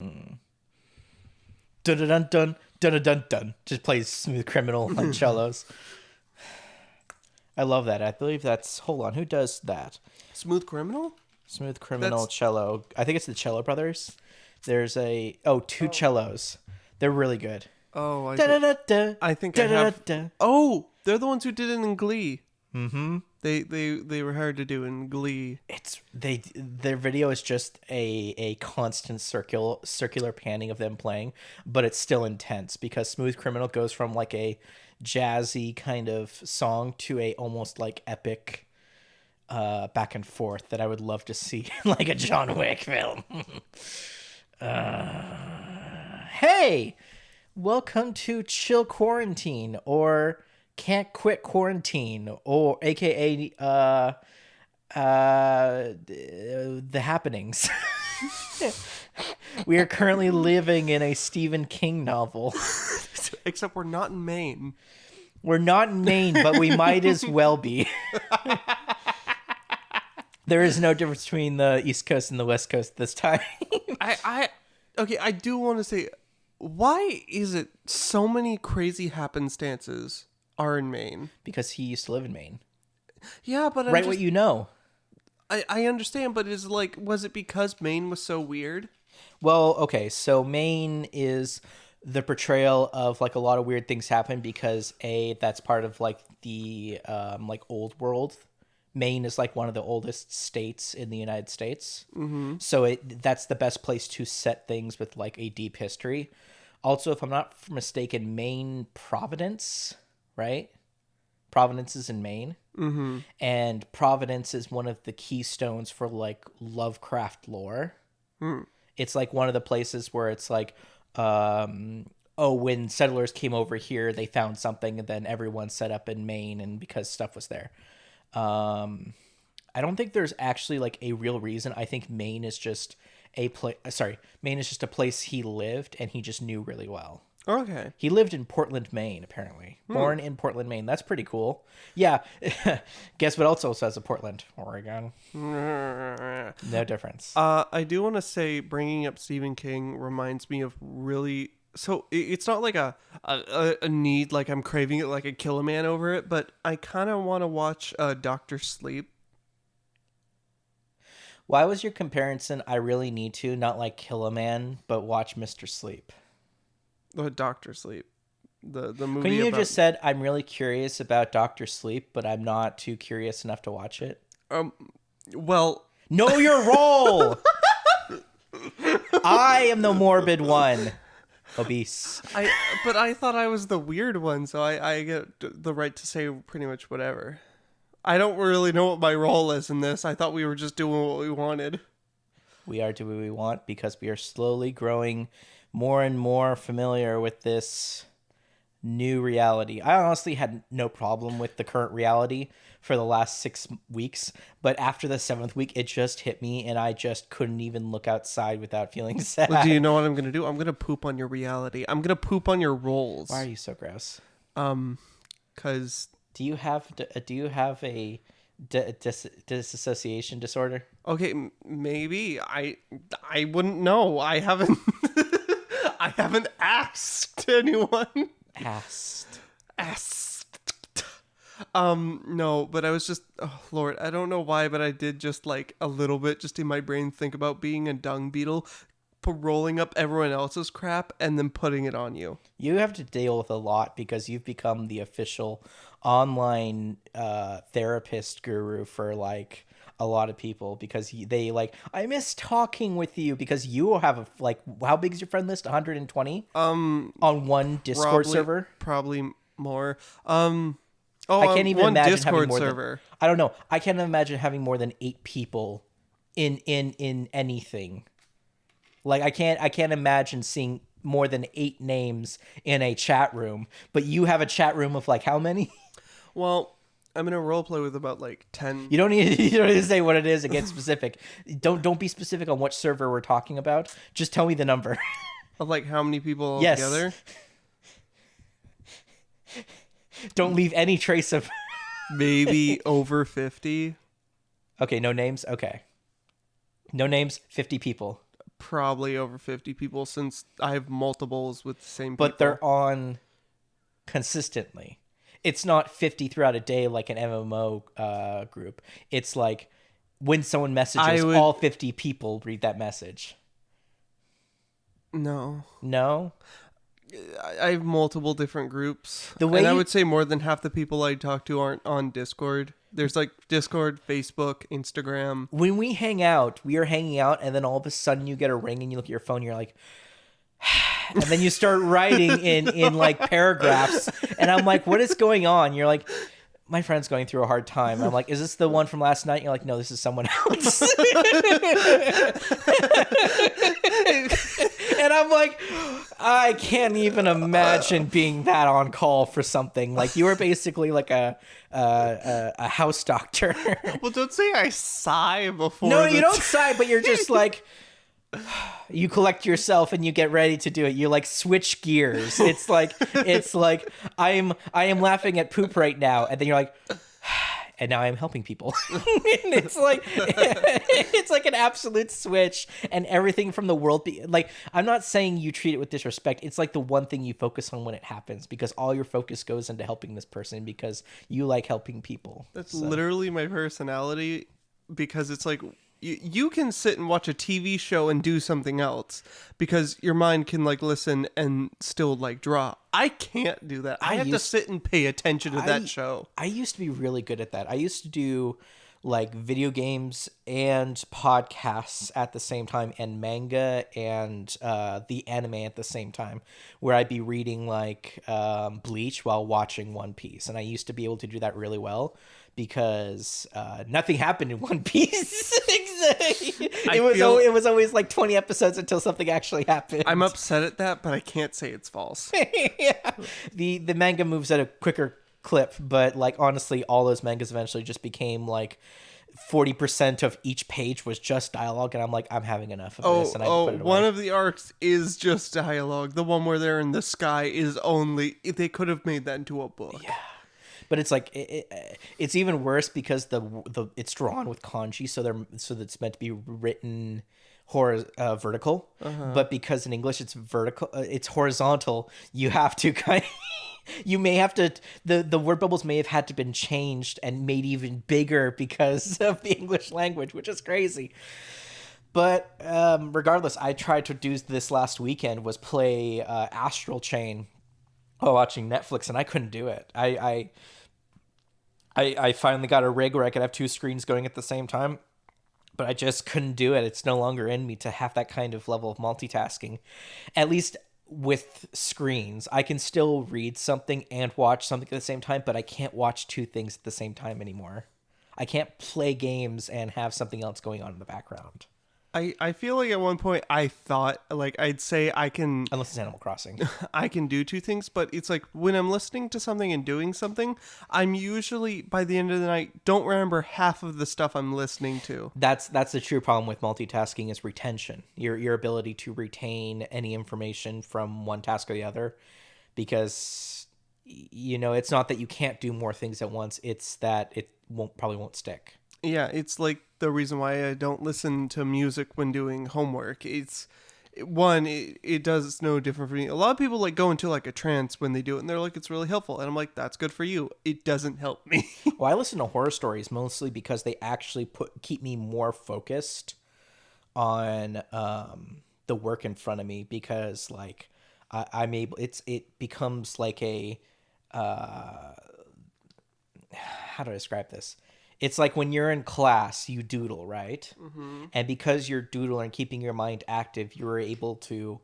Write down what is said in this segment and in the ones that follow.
Dun dun dun dun dun dun dun. Just plays Smooth Criminal on cellos. I love that. I believe that's. Hold on, who does that? Smooth Criminal? Smooth Criminal cello. I think it's the Cello Brothers. There's two cellos. They're really good. Oh, I think I have. Oh, they're the ones who did it in Glee. Mm-hmm. They were hard to do in Glee. Their video is just a constant circular panning of them playing, but it's still intense because Smooth Criminal goes from like a jazzy kind of song to a almost like epic back and forth that I would love to see in like a John Wick film. Hey, welcome to Chill Quarantine or Can't Quit Quarantine, or aka The Happenings. We are currently living in a Stephen King novel. Except we're not in Maine. We're not in Maine, but we might as well be. There is no difference between the East Coast and the West Coast this time. I do want to say, why is it so many crazy happenstances are in Maine? Because he used to live in Maine. Yeah, but what you know. I understand, but was it because Maine was so weird? Well, okay, so Maine is the portrayal of like a lot of weird things happen because that's part of like the like old world. Maine is like one of the oldest states in the United States. Mm-hmm. So that's the best place to set things with like a deep history. Also, if I'm not mistaken, Maine, Providence, right? Providence is in Maine. Mm-hmm. And Providence is one of the keystones for like Lovecraft lore. Mm. It's like one of the places where it's like, when settlers came over here, they found something, and then everyone set up in Maine, and because stuff was there. I don't think there's actually like a real reason. I think Maine is just Maine is just a place he lived and he just knew really well. Okay. He lived in Portland, Maine, apparently. Born in Portland, Maine. That's pretty cool. Yeah. Guess what else also says a Portland? Oregon. No difference. I do want to say bringing up Stephen King reminds me of really... So it's not like a need, like I'm craving it, like I kill a man over it, but I kind of want to watch Dr. Sleep. Why was your comparison, I really need to, not like kill a man, but watch Mr. Sleep? Dr. Sleep. The movie. Couldn't you just said, I'm really curious about Dr. Sleep, but I'm not too curious enough to watch it? Well... Know your role! I am the morbid one. Obese. But I thought I was the weird one, so I get the right to say pretty much whatever. I don't really know what my role is in this. I thought we were just doing what we wanted. We are doing what we want because we are slowly growing more and more familiar with this new reality. I honestly had no problem with the current reality for the last 6 weeks, but after the 7th week, it just hit me, and I just couldn't even look outside without feeling sad. Well, do you know what I'm going to do? I'm going to poop on your reality. I'm going to poop on your roles. Why are you so gross? Because... Do you have a disassociation disorder? Okay, maybe. I wouldn't know. I haven't I haven't asked anyone. Asked. No, but I was just, oh Lord, I don't know why, but I did just like a little bit just in my brain think about being a dung beetle, rolling up everyone else's crap and then putting it on you. You have to deal with a lot because you've become the official online therapist guru for like a lot of people because they like, I miss talking with you because you have how big is your friend list? 120? On one Discord server? Probably more. I can't even one imagine Discord having more server. I don't know. I can't imagine having more than 8 people in anything. Like I can't imagine seeing more than 8 names in a chat room. But you have a chat room of like how many? Well, I'm in a roleplay with about like 10. You don't need to say what it is and get specific. Don't be specific on what server we're talking about. Just tell me the number. Of like how many people yes. together? Don't leave any trace of... Maybe over 50. Okay, no names? Okay. No names, 50 people. Probably over 50 people since I have multiples with the same people. But they're on consistently. It's not 50 throughout a day like an MMO group. It's like when someone messages, all 50 people read that message. No. No? I have multiple different groups. I would say more than half the people I talk to aren't on Discord. There's like Discord, Facebook, Instagram. When we hang out, we are hanging out, and then all of a sudden you get a ring and you look at your phone and you're like, and then you start writing in like paragraphs, and I'm like, what is going on? You're like, my friend's going through a hard time. I'm like, is this the one from last night? You're like, no, this is someone else. And I'm like, I can't even imagine being that on call for something. Like, you were basically like a house doctor. Well, don't say I sigh before. No, you don't sigh, but you're just like, you collect yourself and you get ready to do it. You like switch gears. It's like I am laughing at poop right now, and then you're like, and now I'm helping people. And it's like an absolute switch, and everything from the world. Like, I'm not saying you treat it with disrespect. It's like the one thing you focus on when it happens, because all your focus goes into helping this person because you like helping people. That's literally my personality, because it's like, you can sit and watch a TV show and do something else because your mind can like listen and still like draw. I can't do that. I have to sit and pay attention to that show. I used to be really good at that. I used to do like video games and podcasts at the same time, and manga and the anime at the same time, where I'd be reading like Bleach while watching One Piece. And I used to be able to do that really well because nothing happened in One Piece. It was always like 20 episodes until something actually happened. I'm upset at that, but I can't say it's false. Yeah. The manga moves at a quicker clip, but like honestly, all those mangas eventually just became like 40% of each page was just dialogue, and I'm like, I'm having enough of this, and I put it away. One of the arcs is just dialogue. The one where they're in the sky is only. They could have made that into a book. Yeah. But it's like it's even worse because the it's drawn with kanji, so that's meant to be written vertical. But because in English it's vertical, it's horizontal. You have to you may have to the word bubbles may have had to been changed and made even bigger because of the English language, which is crazy. But regardless, I tried to do this last weekend, was play Astral Chain while watching Netflix, and I couldn't do it. I finally got a rig where I could have two screens going at the same time, but I just couldn't do it. It's no longer in me to have that kind of level of multitasking. At least with screens, I can still read something and watch something at the same time, but I can't watch two things at the same time anymore. I can't play games and have something else going on in the background. I feel like at one point I thought, like, I'd say I can... Unless it's Animal Crossing. I can do two things, but it's like when I'm listening to something and doing something, I'm usually, by the end of the night, don't remember half of the stuff I'm listening to. That's the true problem with multitasking, is retention. Your ability to retain any information from one task or the other. Because, you know, it's not that you can't do more things at once, it's that it probably won't stick. Yeah, it's like the reason why I don't listen to music when doing homework. It does no different for me. A lot of people like go into like a trance when they do it, and they're like, it's really helpful. And I'm like, that's good for you. It doesn't help me. Well, I listen to horror stories mostly because they actually keep me more focused on the work in front of me, because like I'm able. It becomes like a how do I describe this? It's like when you're in class, you doodle, right? Mm-hmm. And because you're doodling and keeping your mind active, you're able to,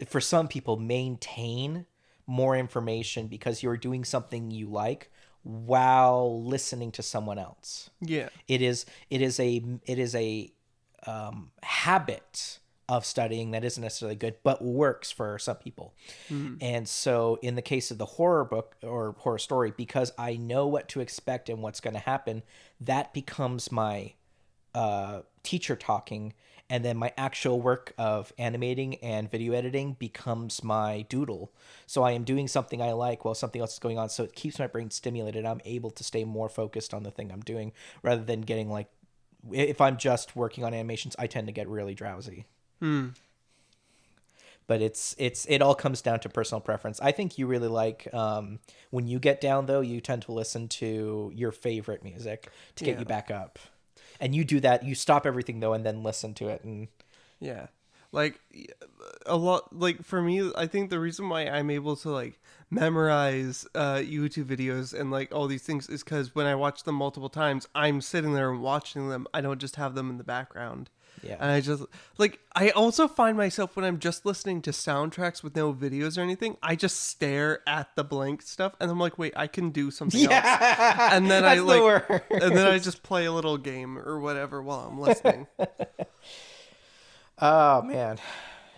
for some people, maintain more information because you're doing something you like while listening to someone else. Yeah. It is a habit of studying that isn't necessarily good, but works for some people. Mm-hmm. And so in the case of the horror book or horror story, because I know what to expect and what's going to happen, that becomes my teacher talking. And then my actual work of animating and video editing becomes my doodle. So I am doing something I like while something else is going on. So it keeps my brain stimulated. I'm able to stay more focused on the thing I'm doing rather than getting like, if I'm just working on animations, I tend to get really drowsy. But it all comes down to personal preference. I think you really like when you get down though, you tend to listen to your favorite music to get Yeah. you back up. And you do that, you stop everything though and then listen to it. And Yeah. Like a lot, like for me, I think the reason why I'm able to like memorize YouTube videos and like all these things is because when I watch them multiple times, I'm sitting there and watching them. I don't just have them in the background. yeah. And I just like, I also find myself when I'm just listening to soundtracks with no videos or anything, I just stare at the blank stuff and I'm like, wait, I can do something else. Yeah. And then That's I like, the word. and then I just play a little game or whatever while I'm listening. Oh man.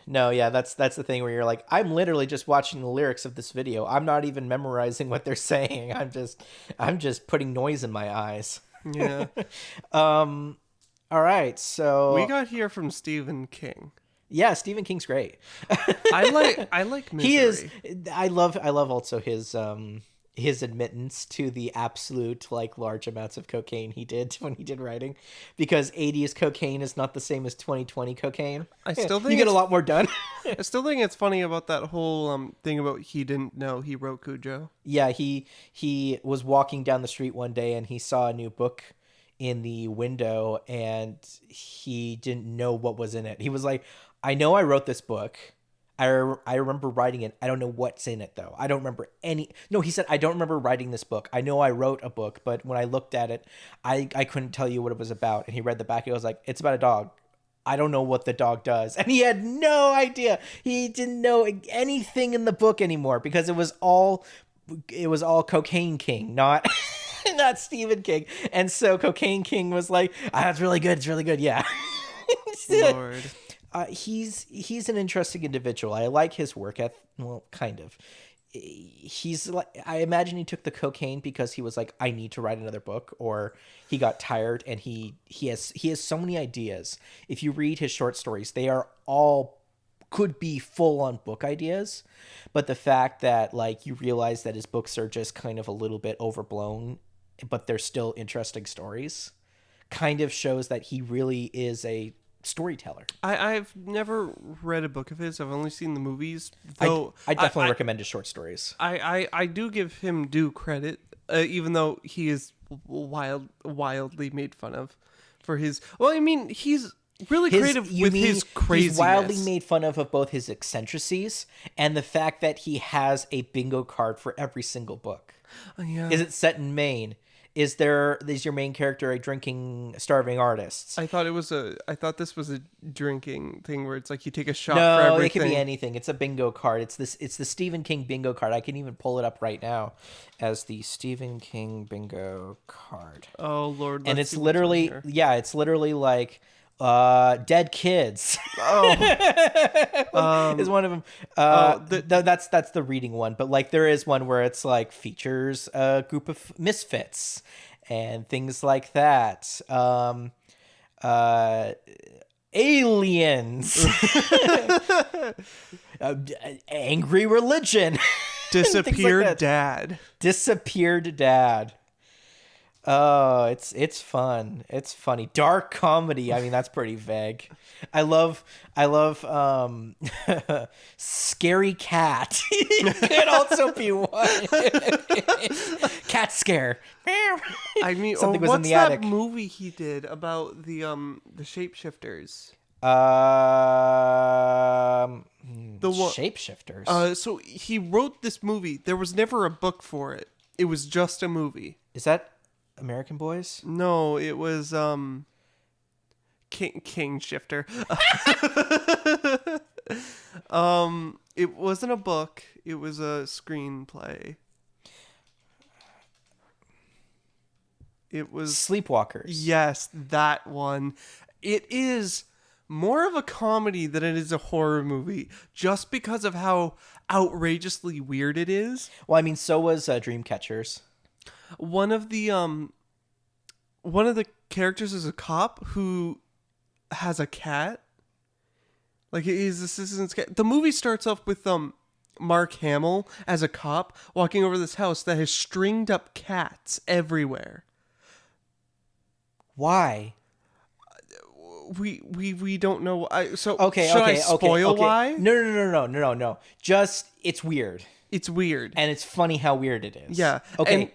No, yeah, that's the thing where you're like, I'm literally just watching the lyrics of this video. I'm not even memorizing what they're saying. I'm just putting noise in my eyes. Yeah. All right, so We got here from Stephen King. yeah, Stephen King's great. I like Misery. He is. I love also his admittance to the absolute like large amounts of cocaine he did when he did writing, because 80s cocaine is not the same as 2020 cocaine. I still think you get a it's- lot more done. I still think it's funny about that whole thing about he didn't know he wrote Cujo. Yeah, he was walking down the street one day and he saw a new book in the window and he didn't know what was in it. He was like, I know I wrote this book. I remember writing it. I don't know what's in it though. I don't remember any. No, he said, I don't remember writing this book. I know I wrote a book, but when I looked at it, I couldn't tell you what it was about. And he read the back. He was like, it's about a dog. I don't know what the dog does. And he had no idea. He didn't know anything in the book anymore because it was all Cocaine King, not not Stephen King. And so Cocaine King was like, it's really good. It's really good. Yeah. Lord. He's an interesting individual. I like his work ethic. Well, kind of. He's like, I imagine he took the cocaine because he was like, I need to write another book, or he got tired and he has so many ideas. If you read his short stories, they are all could be full on book ideas, but the fact that like you realize that his books are just kind of a little bit overblown, but they're still interesting stories, kind of shows that he really is a storyteller. I've never read a book of his. I've only seen the movies. Though I definitely recommend his short stories. I do give him due credit, even though he is wildly made fun of for his. Well, I mean, he's really creative with his craziness. He's wildly made fun of both his eccentricities and the fact that he has a bingo card for every single book. Yeah. Is it set in Maine? Is your main character a drinking, starving artist? I thought this was a drinking thing where it's like you take a shot for No, everything. it could be anything. It's a bingo card. It's the Stephen King bingo card. I can even pull it up right now as the Stephen King bingo card. Oh Lord. And let's it's see what's on literally here. it's literally like dead kids. Oh. Is one of them. That's the reading one, but like there is one where it's like features a group of misfits and things like that. Aliens, angry religion, Disappeared that. dad. Disappeared dad. Oh, it's fun. It's funny. Dark comedy. I mean, that's pretty vague. I love scary cat. Could also be one. Cat scare. I mean, Something was in what's the that attic. movie he did about the shapeshifters? The one- Shapeshifters. So he wrote this movie. There was never a book for it. It was just a movie. Is that American Boys? No, it was King Shifter. It wasn't a book. It was a screenplay. It was Sleepwalkers. Yes, that one. It is more of a comedy than it is a horror movie, just because of how outrageously weird it is. Well, I mean, so was Dreamcatchers. One of the characters is a cop who has a cat. Like his assistant's cat. The movie starts off with Mark Hamill as a cop walking over this house that has stringed up cats everywhere. Why? we don't know. Okay, should I okay, okay, spoil okay. why? No. Just it's weird, It's weird. and it's funny how weird it is. Yeah. Okay. And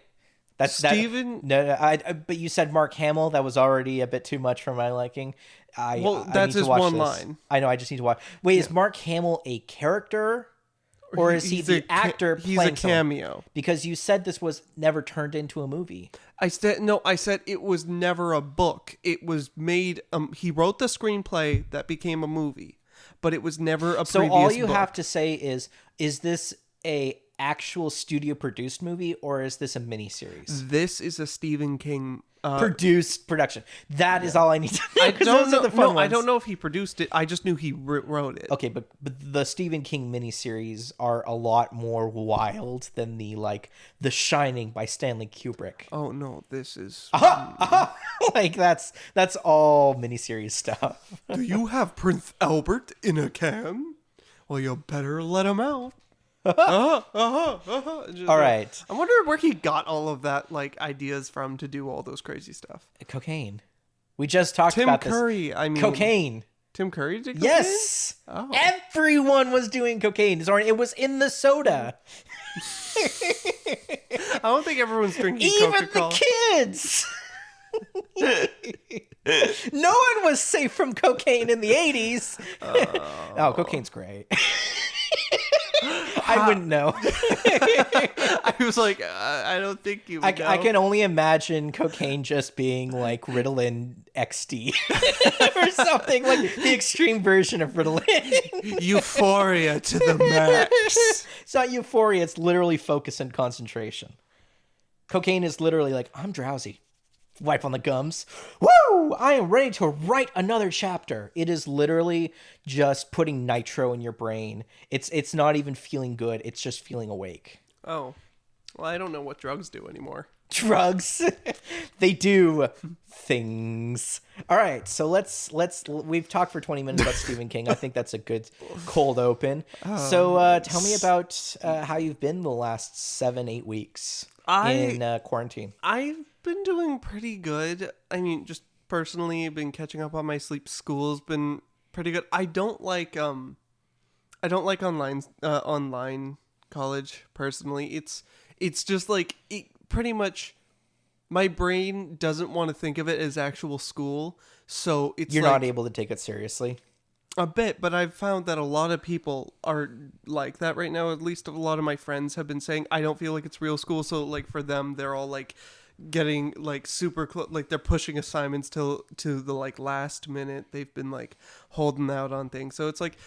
That's that. Steven. No, but you said Mark Hamill. That was already a bit too much for my liking. Well, I that's need to his watch one this. line. I know. I just need to watch. Wait, is Mark Hamill a character, or is he He's the actor He's a playing someone? cameo. Because you said this was never turned into a movie. I said no. I said it was never a book. It was made. He wrote the screenplay that became a movie, but it was never a So previous all you book. have to say is this a actual studio produced movie, or is this a miniseries? This is a Stephen King. Produced production. That is all I need to know. I 'Cause don't those know. are the fun No, ones. I don't know if he produced it. I just knew he wrote it. Okay, but the Stephen King miniseries are a lot more wild than the Shining by Stanley Kubrick. Oh no, this is. Like that's all miniseries stuff. Do you have Prince Albert in a can? Well, you better let him out. Just, All right. I wonder where he got all of that ideas from to do all those crazy stuff. Cocaine. We just talked Tim about Curry. this. I mean, Cocaine. Tim Curry did cocaine? Yes. Oh. Everyone was doing cocaine. It was in the soda. I don't think everyone's drinking Even Coca-Cola. the kids. No one was safe from cocaine in the 80s. Oh, cocaine's great. I wouldn't know. I was like, I don't think you would know. I can only imagine cocaine just being like Ritalin XD or something, like the extreme version of Ritalin. Euphoria to the max. It's not euphoria, it's literally focus and concentration. Cocaine is literally like, I'm drowsy. Wipe on the gums. Woo! I am ready to write another chapter. It is literally just putting nitro in your brain. It's not even feeling good. It's just feeling awake. Oh. Well, I don't know what drugs do anymore. Drugs. They do things. All right, so let's we've talked for 20 minutes about Stephen King. I think that's a good cold open. So tell me about how you've been the last 7-8 weeks in quarantine. I've been doing pretty good. I mean, just personally, been catching up on my sleep. School's been pretty good. I don't like online college personally. It's just like pretty much my brain doesn't want to think of it as actual school, so it's You're not able to take it seriously. a bit, but I've found that a lot of people are like that right now. At least a lot of my friends have been saying, I don't feel like it's real school. So like for them, they're all like getting like super close, like they're pushing assignments to the like last minute. They've been like holding out on things. So it's like,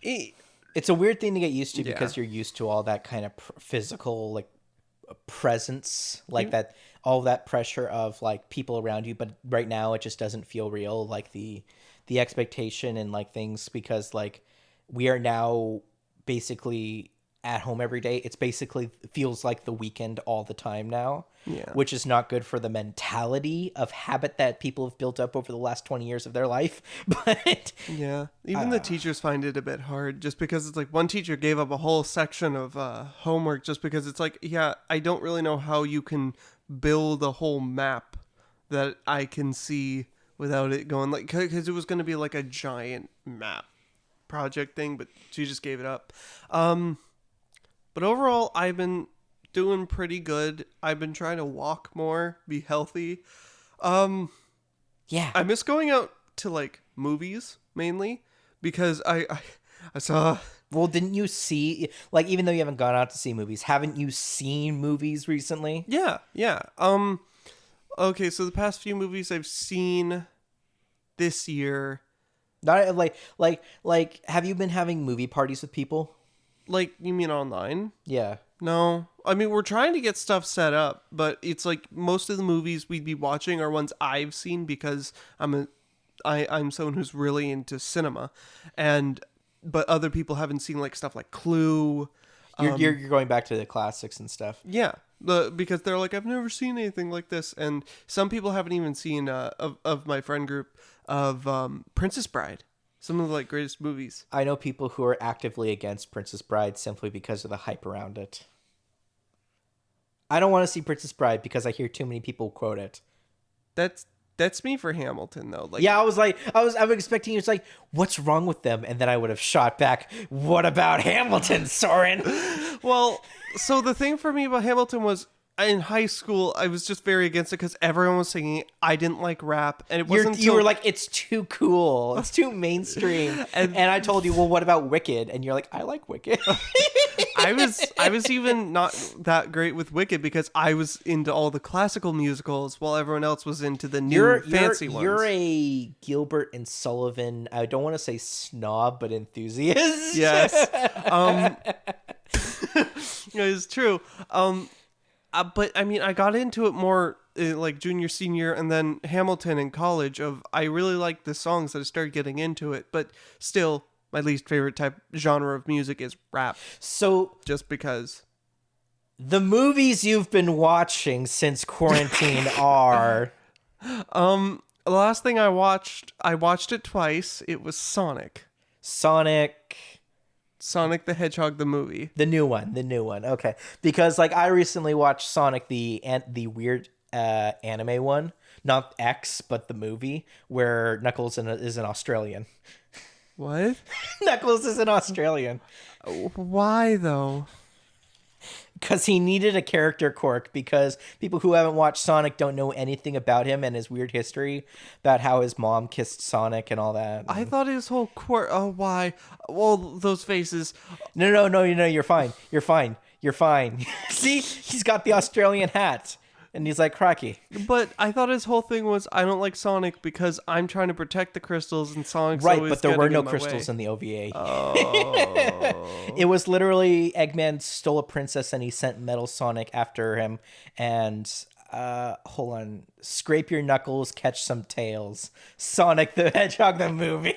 It's a weird thing to get used to Yeah. because you're used to all that kind of physical like presence, like that, all that pressure of like people around you. But right now, it just doesn't feel real. Like the expectation and like things, because like we are now basically at home every day. It's basically feels like the weekend all the time now. Yeah. Which is not good for the mentality of habit that people have built up over the last 20 years of their life. But yeah, even the teachers find it a bit hard, just because it's like one teacher gave up a whole section of homework just because it's like, yeah, I don't really know how you can build a whole map that I can see without it going like, because it was going to be like a giant map project thing, but she just gave it up. But overall, I've been doing pretty good. I've been trying to walk more, be healthy. yeah, I miss going out to like movies mainly because I saw. well, didn't you see, like, even though you haven't gone out to see movies, haven't you seen movies recently? Yeah. Okay, so the past few movies I've seen this year, Not like have you been having movie parties with people? like, you mean online? Yeah. No. I mean, we're trying to get stuff set up, but it's like most of the movies we'd be watching are ones I've seen because I'm someone who's really into cinema, but other people haven't seen like stuff like Clue. You're going back to the classics and stuff. Yeah, because they're like, I've never seen anything like this, and some people haven't even seen of my friend group of Princess Bride, some of the like greatest movies. I know people who are actively against Princess Bride simply because of the hype around it. I don't want to see Princess Bride because I hear too many people quote it. That's That's me for Hamilton though. Like, Yeah, I was like, I'm expecting it's like, what's wrong with them? And then I would have shot back, what about Hamilton, Soren? well, so the thing for me about Hamilton was in high school, I was just very against it because everyone was singing it. I didn't like rap, and it wasn't. You were like, it's too cool, it's too mainstream. and I told you, well, what about Wicked? And you're like, I like Wicked. I was even not that great with Wicked because I was into all the classical musicals while everyone else was into the new fancy ones. You're a Gilbert and Sullivan, I don't want to say snob, but enthusiast. Yes. It's true. But I mean, I got into it more like junior, senior, and then Hamilton in college. I really liked the songs that I started getting into it, but still, my least favorite type genre of music is rap. So just because the movies you've been watching since quarantine are the last thing I watched it twice. It was Sonic the Hedgehog, the movie. The new one. Okay. Because like I recently watched Sonic the weird anime one, not X, but the movie where Knuckles is an Australian. What? Knuckles is an Australian. Why though? Because he needed a character quirk, because people who haven't watched Sonic don't know anything about him and his weird history about how his mom kissed Sonic and all that. I thought his whole quirk. Oh, why? Well, those faces. No, you're fine. See, he's got the Australian hat. And he's like, cracky. But I thought his whole thing was, I don't like Sonic because I'm trying to protect the crystals and Sonic's right, always but there were no way. crystals in the OVA. Oh. It was literally Eggman stole a princess and he sent Metal Sonic after him. And, hold on. Scrape your knuckles, catch some tails. Sonic the Hedgehog, the movie.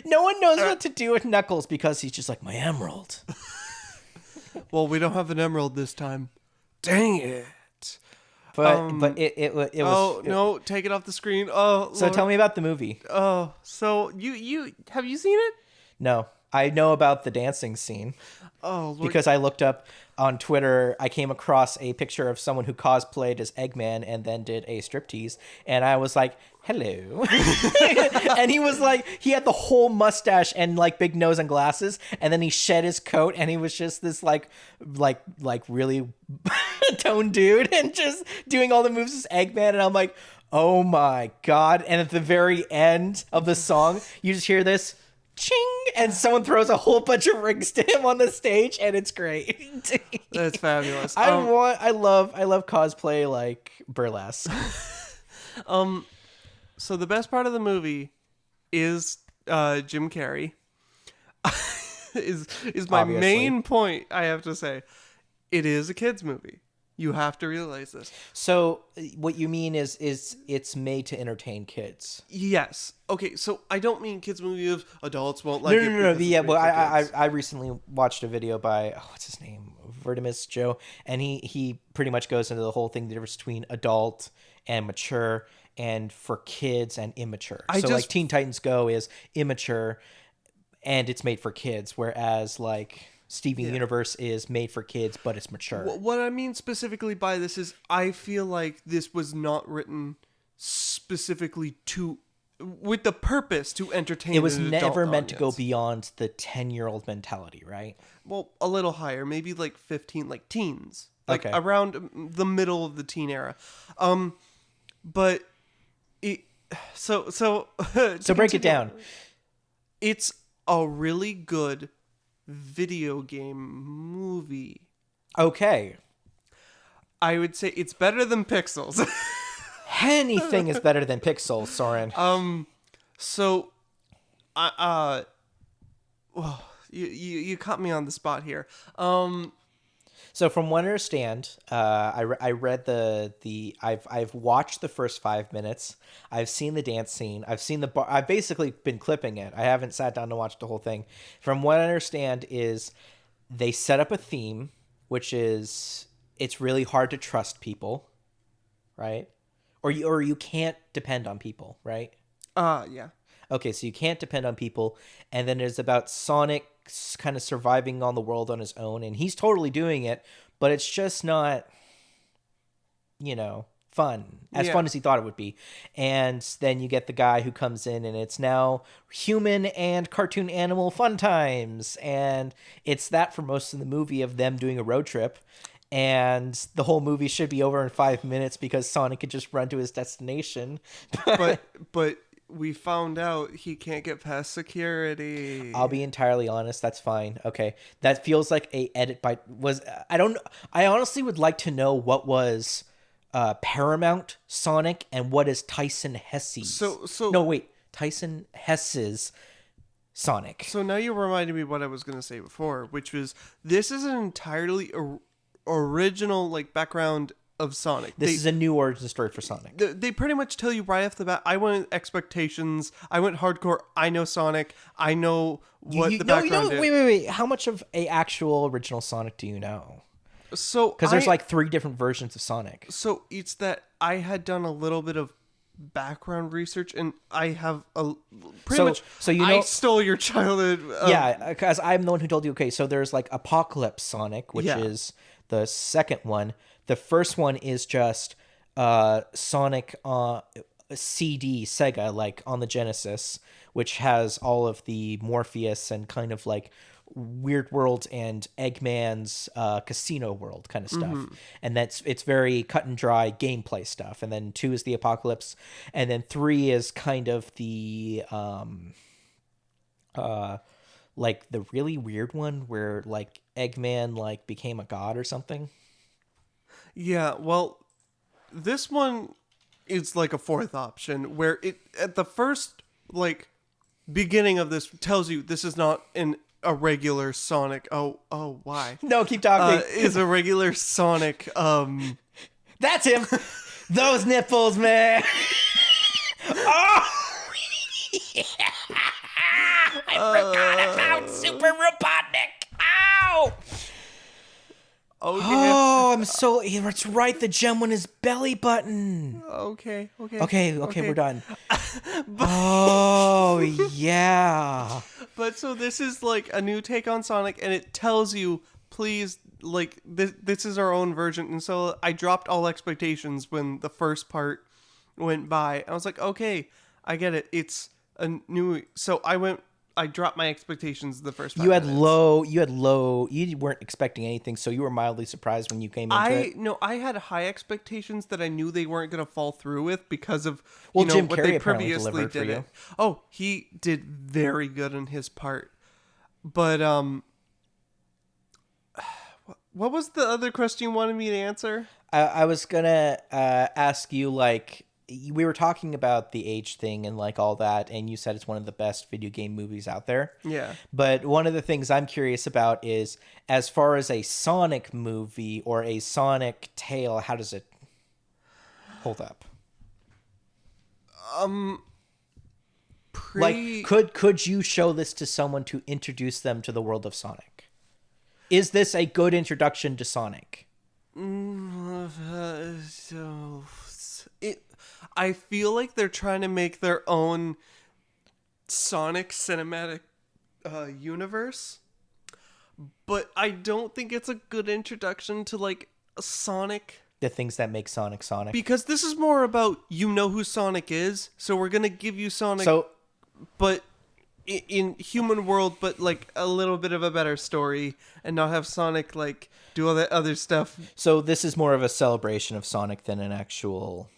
No one knows what to do with Knuckles because he's just like, my emerald. Well, we don't have an emerald this time. Dang it. But it was. Oh, no, take it off the screen. Oh, so Lord. Tell me about the movie. Oh, so you have you seen it? No. I know about the dancing scene. Oh, Lord. Because I looked up on Twitter, I came across a picture of someone who cosplayed as Eggman and then did a striptease, and I was like, hello. And he was like, he had the whole mustache and like big nose and glasses, and then he shed his coat and he was just this like really toned dude and just doing all the moves as Eggman, and I'm like, oh my god. And at the very end of the song, you just hear this ching, and someone throws a whole bunch of rings to him on the stage, and it's great. That's fabulous. I love cosplay like burlesque. So the best part of the movie is Jim Carrey. is my Obviously. main point. I have to say, it is a kids movie. You have to realize this. So what you mean is it's made to entertain kids? Yes. Okay. So I don't mean kids movie of adults won't like it. No. Yeah. Well, I recently watched a video by what's his name, Vertimus Joe, and he pretty much goes into the whole thing, the difference between adult and mature, and for kids and immature. Like Teen Titans Go is immature, and it's made for kids, whereas like Steven Universe is made for kids, but it's mature. What I mean specifically by this is I feel like this was not written specifically with the purpose to entertain. It was never meant audience. to go beyond the 10-year-old mentality, right? Well, a little higher, maybe like 15, like teens, like okay. Around the middle of the teen era. But it so break it down. It's a really good video game movie. Okay. I would say it's better than Pixels. Anything is better than Pixels, Soren. So you caught me on the spot here. So from what I understand, I read I've watched the first 5 minutes. I've seen the dance scene. I've seen I've basically been clipping it. I haven't sat down to watch the whole thing. From what I understand is they set up a theme, which is it's really hard to trust people, right? Or you can't depend on people, right? Yeah. Okay, so you can't depend on people, and then it's about Sonic kind of surviving on the world on his own, and he's totally doing it, but it's just not, as Yeah. fun as he thought it would be. And then you get the guy who comes in, and it's now human and cartoon animal fun times. And it's that for most of the movie of them doing a road trip. And the whole movie should be over in 5 minutes because Sonic could just run to his destination. But we found out he can't get past security. I'll be entirely honest. That's fine. Okay, that feels like a edit by was. I don't. I honestly would like to know what was Paramount Sonic and what is Tyson Hesse's. So No, wait, Tyson Hesse's Sonic. So now you reminded me what I was going to say before, which was this is an entirely original like background of Sonic. This is a new origin story for Sonic. They pretty much tell you right off the bat. I went expectations. I went hardcore. I know Sonic. I know what the background is. Wait. How much of a actual original Sonic do you know? So because there's like 3 different versions of Sonic. So it's that I had done a little bit of background research, and I have a pretty much. So you know, I stole your childhood. Yeah, because I'm the one who told you. Okay, so there's like Apocalypse Sonic, which is the second one. The first one is just Sonic CD Sega, like on the Genesis, which has all of the Morpheus and kind of like Weird World and Eggman's Casino World kind of stuff. And it's very cut and dry gameplay stuff. And then 2 is the Apocalypse, and then 3 is kind of the like the really weird one where like Eggman like became a god or something. Yeah, well, this one is like a 4th option where it at the first like beginning of this tells you this is not a regular Sonic. Oh, why? No, keep talking. Is a regular Sonic. That's him. Those nipples, man. Oh, yeah. I forgot about Super Robotnik. Ow. Okay. Oh, I'm so. That's right. The gem on his belly button. Okay, we're done. Oh, yeah. But so this is like a new take on Sonic, and it tells you, please, like this is our own version. And so I dropped all expectations when the first part went by. I was like, okay, I get it. It's a new. So I dropped my expectations the first 5 minutes. You weren't expecting anything, so you were mildly surprised when you came into it. No, I had high expectations that I knew they weren't going to fall through with because of Jim what Carrey they previously previously delivered for you. Oh, he did very good in his part. But what was the other question you wanted me to answer? I was gonna ask you, like, we were talking about the age thing and like all that, and you said it's one of the best video game movies out there. Yeah. But one of the things I'm curious about is, as far as a Sonic movie or a Sonic tale, how does it hold up? Like, could you show this to someone to introduce them to the world of Sonic? Is this a good introduction to Sonic? I feel like they're trying to make their own Sonic cinematic universe, but I don't think it's a good introduction to like Sonic. The things that make Sonic Sonic. Because this is more about who Sonic is, so we're gonna give you Sonic, but in human world, but like a little bit of a better story, and not have Sonic like do all that other stuff. So this is more of a celebration of Sonic than an actual.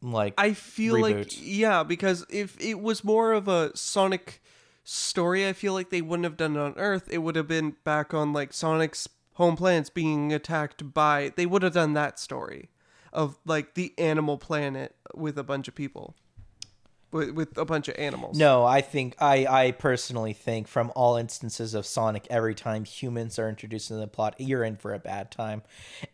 Like, I feel reboot. like because if it was more of a Sonic story, I feel like they wouldn't have done it on Earth. It would have been back on like Sonic's home planets being attacked by. They would have done that story of like the animal planet with a bunch of people. With a bunch of animals. No, I personally think from all instances of Sonic, every time humans are introduced in the plot, you're in for a bad time.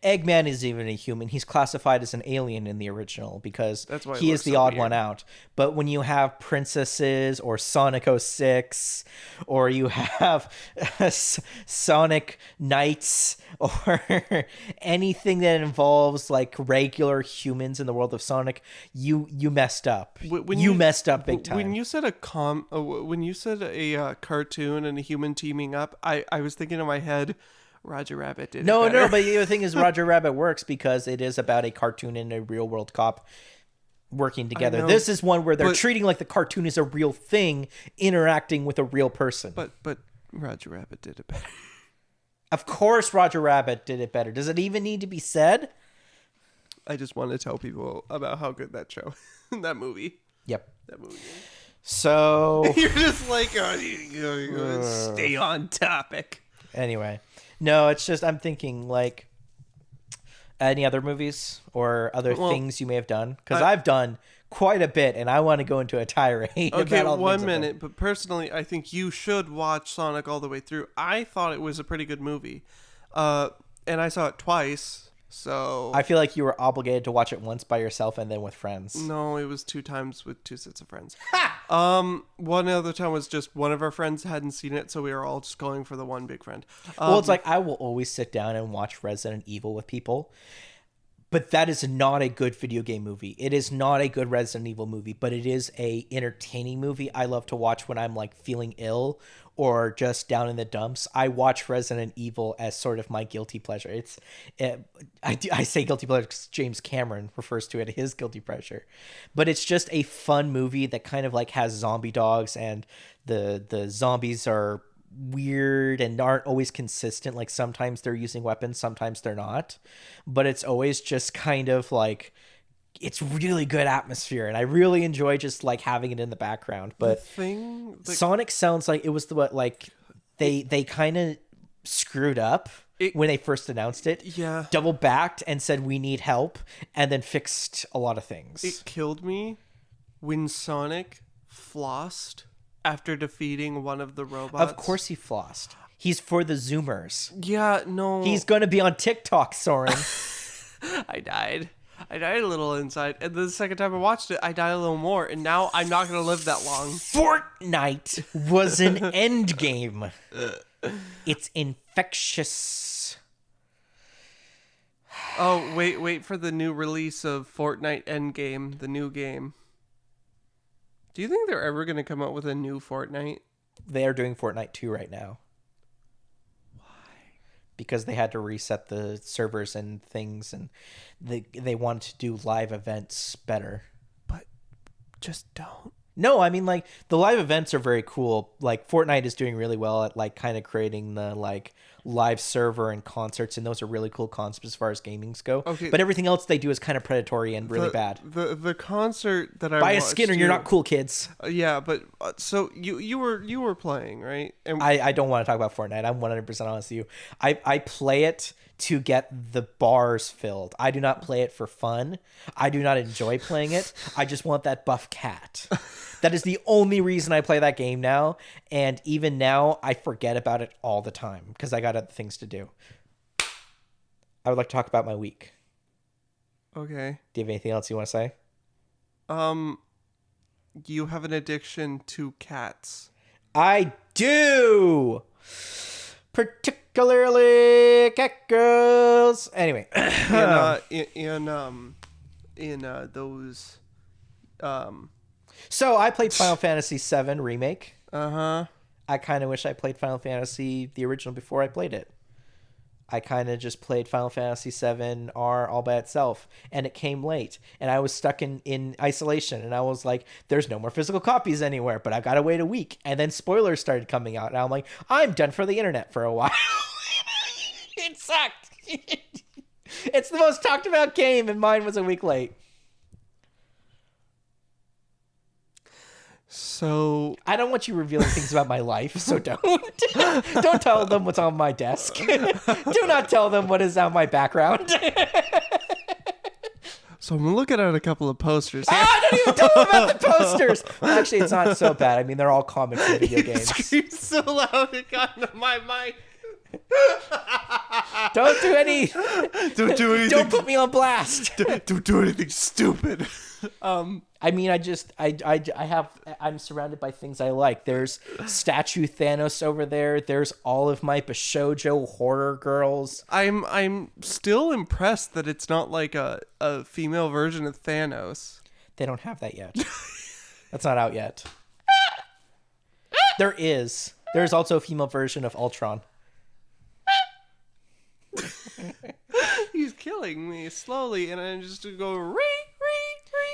Eggman isn't even a human. He's classified as an alien in the original because he is the odd one out. But when you have princesses or Sonic 06 or you have Sonic Knights or anything that involves like regular humans in the world of Sonic, you messed up. You messed up big time. When you said a cartoon and a human teaming up, I was thinking in my head, Roger Rabbit did it No, better. no, but the thing is, Roger Rabbit works because it is about a cartoon and a real world cop working together. know, This is one where they're but- treating like the cartoon is a real thing, interacting with a real person. But Roger Rabbit did it better. Of course, Roger Rabbit did it better. Does it even need to be said? I just want to tell people about how good that show, that movie. Yep. That movie. So You're just like, oh, you stay on topic. anyway, no, it's just I'm thinking like any other movies or other things you may have done, because I've done quite a bit, and I want to go into a tirade. Okay, about all the 1 things I've done. minute. But personally, I think you should watch Sonic all the way through. I thought it was a pretty good movie, and I saw it twice. So I feel like you were obligated to watch it once by yourself and then with friends. no, it was 2 times with 2 sets of friends. One other time was just one of our friends hadn't seen it, so we were all just going for the one big friend. Well, it's like I will always sit down and watch Resident Evil with people, but that is not a good video game movie. It is not a good Resident Evil movie, but it is a entertaining movie I love to watch when I'm like feeling ill or just down in the dumps. I watch Resident Evil as sort of my guilty pleasure. I say guilty pleasure because James Cameron refers to it as his guilty pleasure, but it's just a fun movie that kind of like has zombie dogs, and the zombies are weird and aren't always consistent. Like sometimes they're using weapons, sometimes they're not, but it's always just kind of like it's really good atmosphere, and I really enjoy just like having it in the background. But Sonic sounds like it was they kind of screwed up when they first announced it. Yeah, double backed and said we need help, and then fixed a lot of things. It killed me when Sonic flossed after defeating one of the robots. Of course he flossed. He's for the Zoomers. Yeah, no. He's going to be on TikTok, Soren. I died a little inside. And the second time I watched it, I died a little more. And now I'm not going to live that long. Fortnite was an end game. It's infectious. Oh, wait for the new release of Fortnite Endgame, the new game. Do you think they're ever going to come out with a new Fortnite? They are doing Fortnite 2 right now. Why? Because they had to reset the servers and things, and they wanted to do live events better. But just don't. No, I mean, like, the live events are very cool. Like, Fortnite is doing really well at, like, kind of creating the, like, live server and concerts, and those are really cool concepts as far as gamings go. Okay. But everything else they do is kind of predatory and really bad. The concert that I Buy watched, a skin or you're not cool, kids. Yeah, but so you were playing, right? And I don't want to talk about Fortnite. I'm 100% honest with you. I play it to get the bars filled. I do not play it for fun. I do not enjoy playing it. I just want that buff cat. That is the only reason I play that game now. And even now, I forget about it all the time because I got other things to do. I would like to talk about my week. Okay. Do you have anything else you want to say? You have an addiction to cats. I do. Particularly cat girls. Anyway, in those. So I played Final Fantasy VII Remake. Uh-huh. I kind of wish I played Final Fantasy the original before I played it. I kind of just played Final Fantasy VII R all by itself, and it came late, and I was stuck in isolation, and I was like, there's no more physical copies anywhere, but I gotta wait a week, and then spoilers started coming out, and I'm like, I'm done for the internet for a while. It sucked. It's the most talked about game, and mine was a week late. So I don't want you revealing things about my life, so don't. Don't tell them what's on my desk. Do not tell them what is on my background. So I'm looking at a couple of posters here. Don't even tell them about the posters. Well, actually, it's not so bad. I mean, they're all comics and video games. Screamed so loud it got into my mic. Don't do any. Don't do anything. Don't put me on blast. Don't do anything stupid. I mean, I'm surrounded by things I like. There's statue Thanos over there. There's all of my Bishoujo horror girls. I'm still impressed that it's not like a female version of Thanos. They don't have that yet. That's not out yet. There is. There's also a female version of Ultron. killing me slowly, and I just go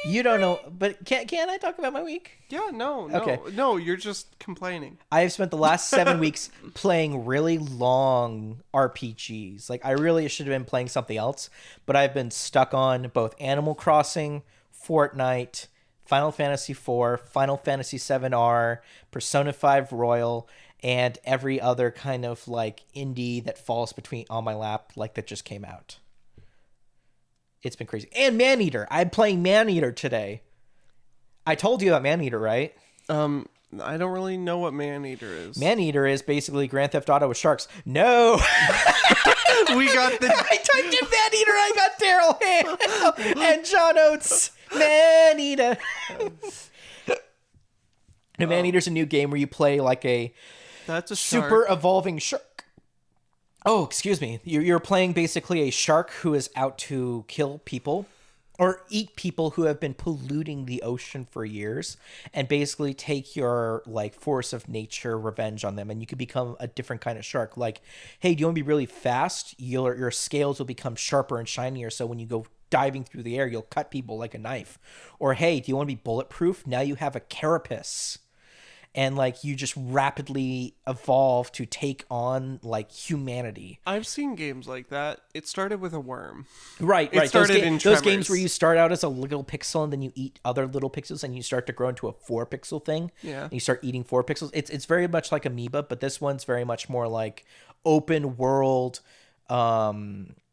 You don't know, but can I talk about my week? Yeah, no, Okay. no, you're just complaining. I have spent the last 7 weeks playing really long RPGs. Like, I really should have been playing something else, but I've been stuck on both Animal Crossing, Fortnite, Final Fantasy IV, Final Fantasy VII-R, Persona 5 Royal, and every other kind of like indie that falls between on my lap, like that just came out. It's been crazy. And Maneater. I'm playing Maneater today. I told you about Maneater, right? I don't really know what Maneater is. Maneater is basically Grand Theft Auto with sharks. No! We got the... I typed in Maneater, I got Daryl Hannah and John Oates. Maneater. No, Maneater's a new game where you play like a That's a shark. super evolving shark. Oh, excuse me. You're playing basically a shark who is out to kill people or eat people who have been polluting the ocean for years, and basically take your like force of nature revenge on them, and you could become a different kind of shark. Like, hey, do you want to be really fast? Your scales will become sharper and shinier, so when you go diving through the air, you'll cut people like a knife. Or hey, do you want to be bulletproof? Now you have a carapace. And like you just rapidly evolve to take on like humanity. I've seen games like that. It started with a worm. Right. It started in those Tremors. games where you start out as a little pixel and then you eat other little pixels and you start to grow into a 4-pixel thing. Yeah. And you start eating 4 pixels. It's very much like Amoeba, but this one's very much more like open world.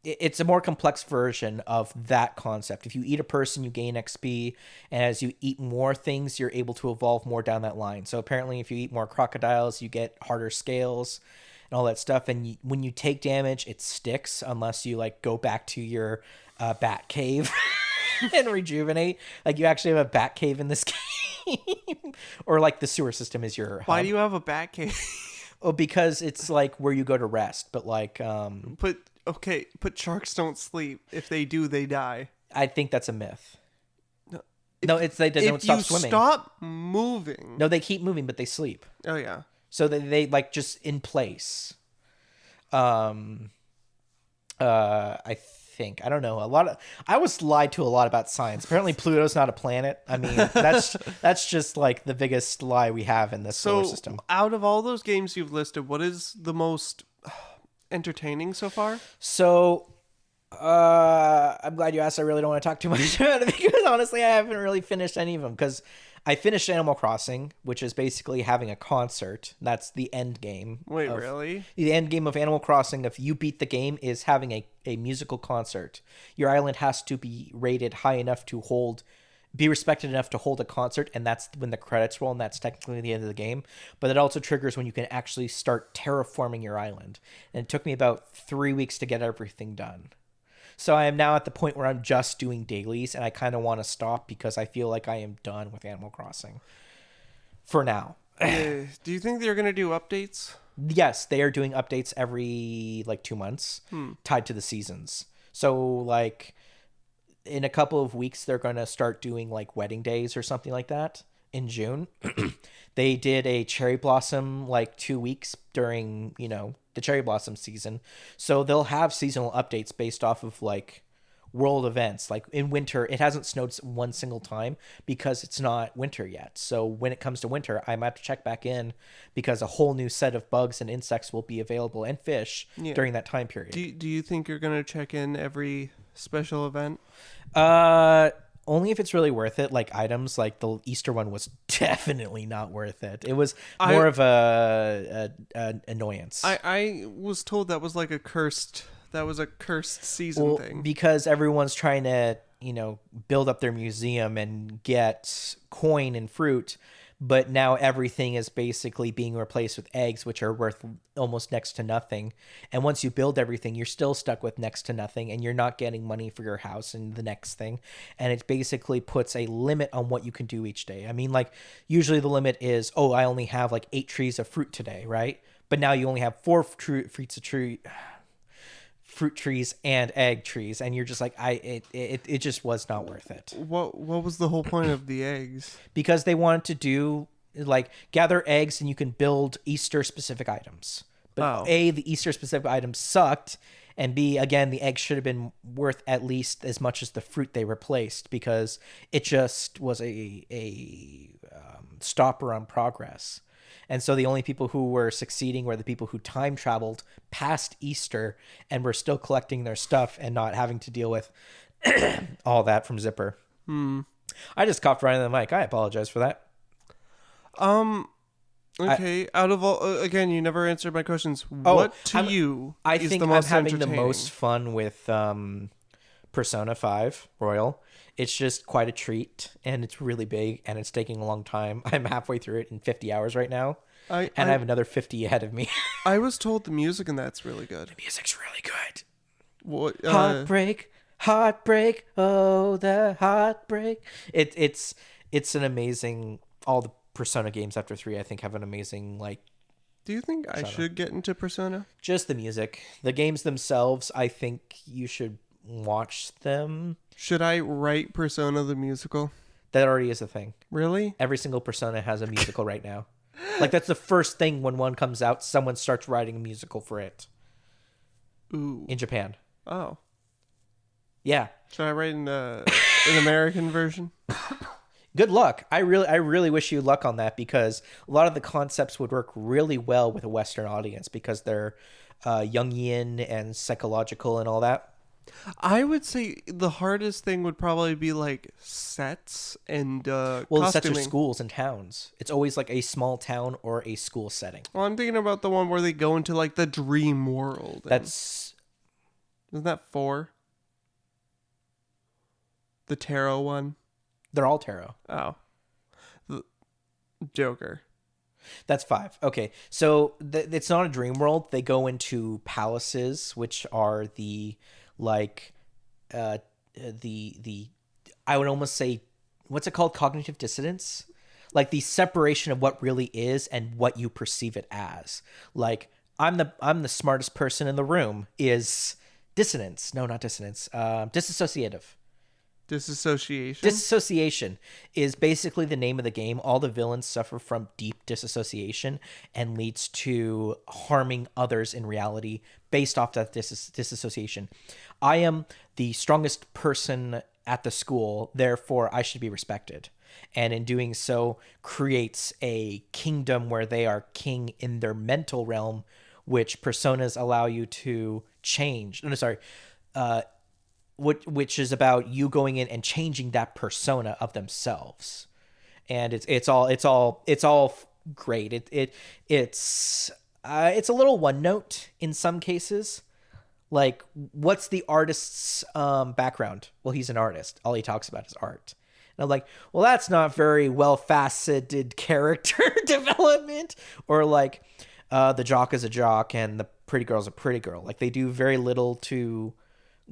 It's a more complex version of that concept. If you eat a person, you gain XP, and as you eat more things, you're able to evolve more down that line. So apparently, if you eat more crocodiles, you get harder scales and all that stuff. And when you take damage, it sticks unless you like go back to your bat cave and rejuvenate. Like you actually have a bat cave in this game, or like the sewer system is your hub. Why do you have a bat cave? Oh, because it's like where you go to rest, but like But sharks don't sleep. If they do, they die. I think that's a myth. No, It's they don't stop if you swimming. stop moving. No, they keep moving, but they sleep. Oh yeah. So they like just in place. I think, I don't know, I was lied to a lot about science. Apparently Pluto's not a planet. I mean, that's just like the biggest lie we have in this solar system. Out of all those games you've listed, what is the most entertaining so far? So I'm glad you asked. I really don't want to talk too much about it because honestly I haven't really finished any of them, because I finished Animal Crossing, which is basically having a concert. That's the end game. Wait, really? The end game of Animal Crossing, if you beat the game, is having a musical concert. Your island has to be rated high enough to be respected enough to hold a concert, and that's when the credits roll, and that's technically the end of the game. But it also triggers when you can actually start terraforming your island. And it took me about 3 weeks to get everything done. So I am now at the point where I'm just doing dailies, and I kind of want to stop because I feel like I am done with Animal Crossing for now. Do you think they're going to do updates? Yes, they are doing updates every like 2 months tied to the seasons. So like in a couple of weeks, they're going to start doing like wedding days or something like that in June. They did a cherry blossom like 2 weeks during, the cherry blossom season. So they'll have seasonal updates based off of like world events. Like in winter, it hasn't snowed one single time because it's not winter yet. So when it comes to winter, I might have to check back in because a whole new set of bugs and insects will be available, and fish during that time period. Do you think you're going to check in every special event? Only if it's really worth it. Like items, like the Easter one was definitely not worth it. It was more of a annoyance. I was told that was like a cursed season thing. Because everyone's trying to, build up their museum and get coin and fruit, but now everything is basically being replaced with eggs, which are worth almost next to nothing. And once you build everything, you're still stuck with next to nothing, and you're not getting money for your house and the next thing. And it basically puts a limit on what you can do each day. I mean, like usually the limit is, I only have like 8 trees of fruit today, right? But now you only have 4 fruit trees and egg trees, and you're just like, it just was not worth it. What was the whole point of the eggs? Because they wanted to do like gather eggs and you can build Easter specific items. But Oh. A, the Easter specific items sucked, and B, again, the eggs should have been worth at least as much as the fruit they replaced because it just was a stopper on progress. And so the only people who were succeeding were the people who time traveled past Easter and were still collecting their stuff and not having to deal with all that from Zipper. I just coughed right in the mic. I apologize for that. Okay. Out of all, again, you never answered my questions. Oh, What to you I is think the most I'm having the entertaining? most fun with Persona 5 Royal. It's just quite a treat, and it's really big, and it's taking a long time. I'm halfway through it in 50 hours right now, and I have another 50 ahead of me. I was told the music in that's really good. Music's really good. What? Heartbreak, heartbreak, oh the heartbreak. It's an amazing. All the Persona games after 3, I think, have an amazing Do you think I should get into Persona? just the music. The games themselves, I think you should watch them. Should I write Persona the musical? That already is a thing. Really? Every single Persona has a musical right now. Like that's the first thing when one comes out, someone starts writing a musical for it. Ooh. In Japan. Oh. Yeah. Should I write an American version? Good luck. I really wish you luck on that because a lot of the concepts would work really well with a Western audience because they're Jungian and psychological and all that. I would say the hardest thing would probably be like sets and Well, the sets are costuming. schools and towns. It's always like a small town or a school setting. Well, I'm thinking about the one where they go into like the dream world. That's Isn't that 4? The tarot one? they're all tarot. Oh. The Joker. That's 5. Okay, so it's not a dream world. They go into palaces, which are the the I would almost say, what's it called? Cognitive dissonance, like the separation of what really is and what you perceive it as. Like I'm the smartest person in the room is dissonance. No, not dissonance. Disassociative. Disassociation. Disassociation is basically the name of the game. All the villains suffer from deep disassociation and leads to harming others in reality based off that disassociation. I am the strongest person at the school, therefore I should be respected. And in doing so, creates a kingdom where they are king in their mental realm, which personas allow you to change. No, sorry. Which is about you going in and changing that persona of themselves, and it's all great. It's a little one note in some cases. Like, what's the artist's background? Well, he's an artist. All he talks about is art. And I'm like, well, that's not very well faceted character development. Or like, the jock is a jock and the pretty girl's a pretty girl. Like, they do very little to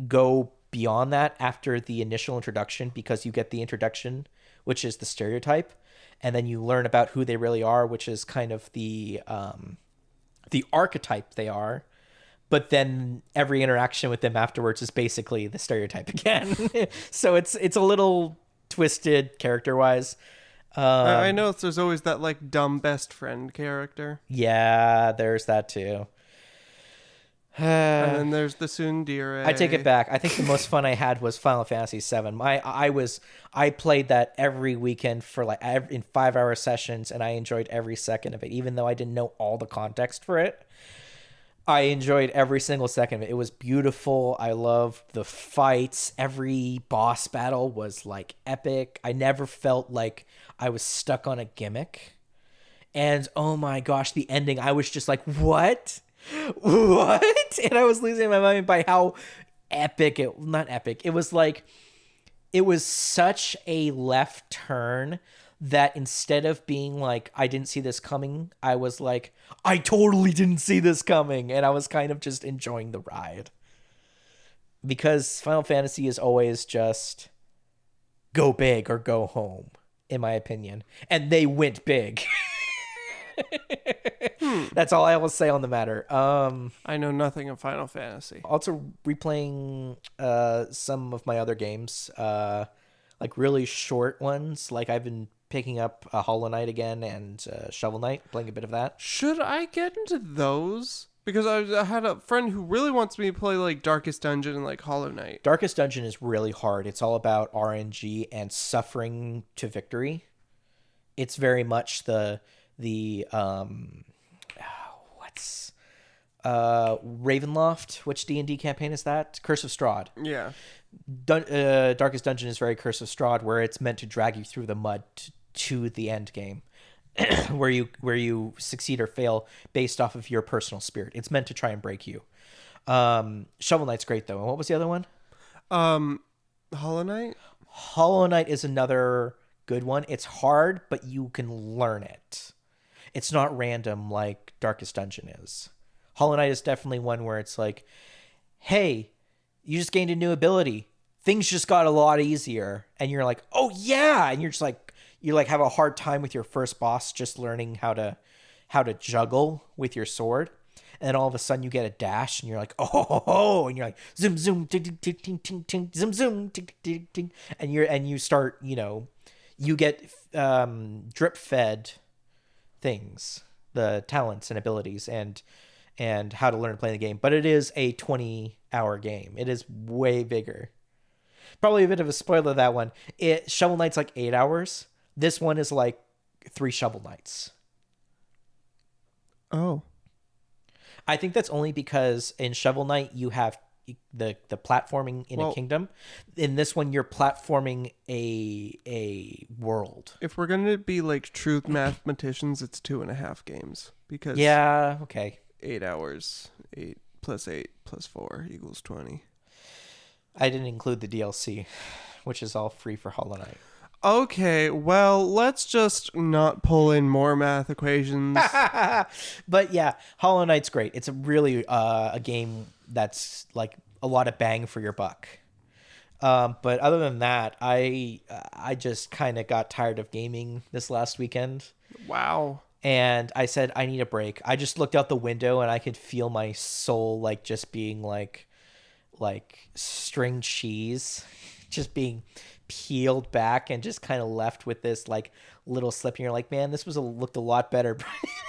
go beyond that after the initial introduction, because you get the introduction, which is the stereotype, and then you learn about who they really are, which is kind of the archetype they are. But then every interaction with them afterwards is basically the stereotype again. So it's a little twisted character wise. I know there's always that like dumb best friend character. Yeah, there's that too. And then there's the tsundere. I take it back. I think the most fun I had was Final Fantasy VII. I played that every weekend for in 5-hour sessions, and I enjoyed every second of it, even though I didn't know all the context for it. I enjoyed every single second of it. It was beautiful. I loved the fights. Every boss battle was like epic. I never felt like I was stuck on a gimmick. And oh my gosh, the ending, I was just like, what? What? And I was losing my mind by how epic not epic. It was like, it was such a left turn that instead of being like, I didn't see this coming, I was like, I totally didn't see this coming. And I was kind of just enjoying the ride. Because Final Fantasy is always just go big or go home, in my opinion. And they went big. That's all I will say on the matter. I know nothing of Final Fantasy. Also replaying some of my other games, like really short ones. Like I've been picking up Hollow Knight again and Shovel Knight, playing a bit of that. Should I get into those? Because I had a friend who really wants me to play like Darkest Dungeon and like Hollow Knight. Darkest Dungeon is really hard. It's all about RNG and suffering to victory. It's very much the what's Ravenloft. Which D&D campaign is that? Curse of Strahd. Yeah. Darkest Dungeon is very Curse of Strahd, where it's meant to drag you through the mud to the end game, where you succeed or fail based off of your personal spirit. It's meant to try and break you. Shovel Knight's great though. And what was the other one? Hollow Knight. Hollow Knight is another good one. It's hard, but you can learn it. It's not random like Darkest Dungeon is. Hollow Knight is definitely one where it's like, hey, you just gained a new ability. Things just got a lot easier. And you're like, oh yeah. And you're just like, you like have a hard time with your first boss just learning how to juggle with your sword. And then all of a sudden you get a dash and you're like, oh, and you're like, zoom, zoom, ting, ting, ting, ting, ting, ting, zoom, zoom, ting, ting, ting, and you start, you get drip fed things, the talents and abilities and how to learn to play the game. But it is a 20-hour game. It is way bigger. Probably a bit of a spoiler, that one. Shovel Knight's like 8 hours. This one is like 3 Shovel Knights. Oh. I think that's only because in Shovel Knight you have the platforming in a kingdom. In this one you're platforming a world. If we're gonna be like truth mathematicians, it's 2.5 games because yeah, okay, 8 hours, 8 plus 8 plus 4 equals 20. I didn't include the DLC, which is all free for Hollow Knight. Okay, well, let's just not pull in more math equations. But yeah, Hollow Knight's great. It's a really a game that's like a lot of bang for your buck. But other than that, I just kind of got tired of gaming this last weekend. Wow. And I said, I need a break. I just looked out the window and I could feel my soul like just being like string cheese, just being peeled back and just kind of left with this like little slip. And you're like, man, this looked a lot better.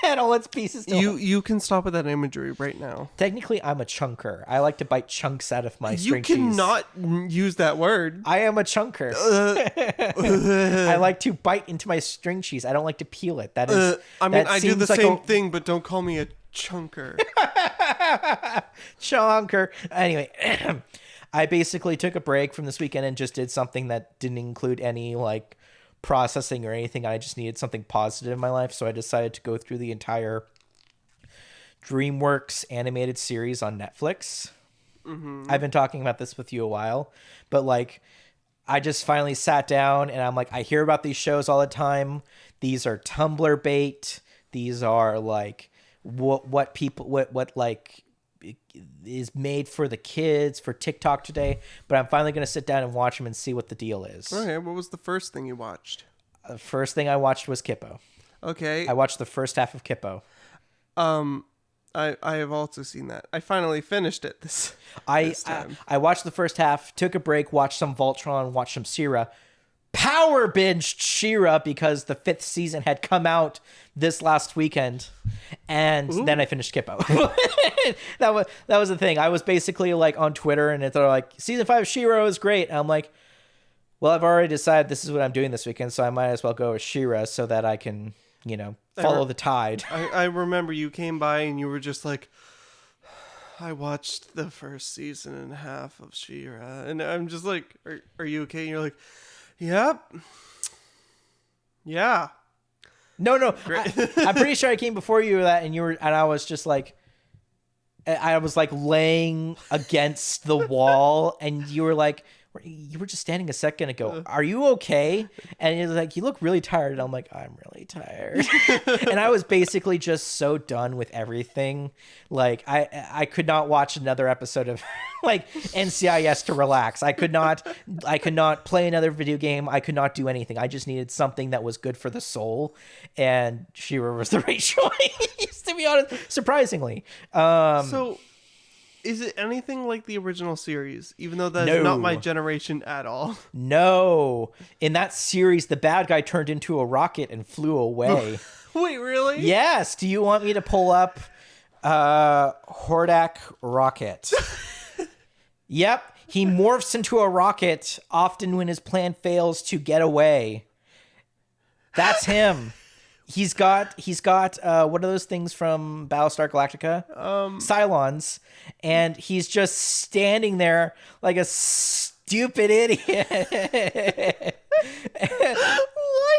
Had all its pieces. You can stop with that imagery right now. Technically, I'm a chunker. I like to bite chunks out of my string cheese. You cannot use that word. I am a chunker. I like to bite into my string cheese. I don't like to peel it. That is. I do the same thing, but don't call me a chunker. Chunker. Anyway, I basically took a break from this weekend and just did something that didn't include any like processing or anything. I just needed something positive in my life, so I decided to go through the entire DreamWorks animated series on Netflix. Mm-hmm. I've been talking about this with you a while, but like I just finally sat down and I'm like, I hear about these shows all the time. These are Tumblr bait. These are like what like is made for the kids for TikTok today, but I'm finally going to sit down and watch them and see what the deal is. Okay, what was the first thing you watched? The first thing I watched was Kipo. Okay. I watched the first half of Kipo. I have also seen that. I finally finished it this time. I watched the first half, took a break, watched some Voltron, watched some She-Ra. Power binged She-Ra because the 5th season had come out this last weekend, and then I finished Kipo. that was the thing. I was basically like on Twitter, and they're like, season 5 of She-Ra is great. And I'm like, well, I've already decided this is what I'm doing this weekend, so I might as well go with She-Ra so that I can, follow the tide. I remember you came by and you were just like, I watched the first season and a half of She-Ra, and I'm just like, are you okay? And you're like, yep. Yeah. No. I'm pretty sure I came before you with that, and I was just like, I was like laying against the wall, and you were like, you were just standing a second ago. Are you okay? And you're like, you look really tired. And I'm like, I'm really tired. And I was basically just so done with everything. Like I could not watch another episode of like NCIS to relax. I could not play another video game. I could not do anything. I just needed something that was good for the soul. And She-Ra was the right choice, to be honest, surprisingly. So is it anything like the original series, even though that's not my generation at all? No. In that series, the bad guy turned into a rocket and flew away. Wait, really? Yes. Do you want me to pull up Hordak Rocket. Yep, he morphs into a rocket often when his plan fails to get away. That's him. He's got what are those things from Battlestar Galactica? Cylons, and he's just standing there like a stupid idiot. Why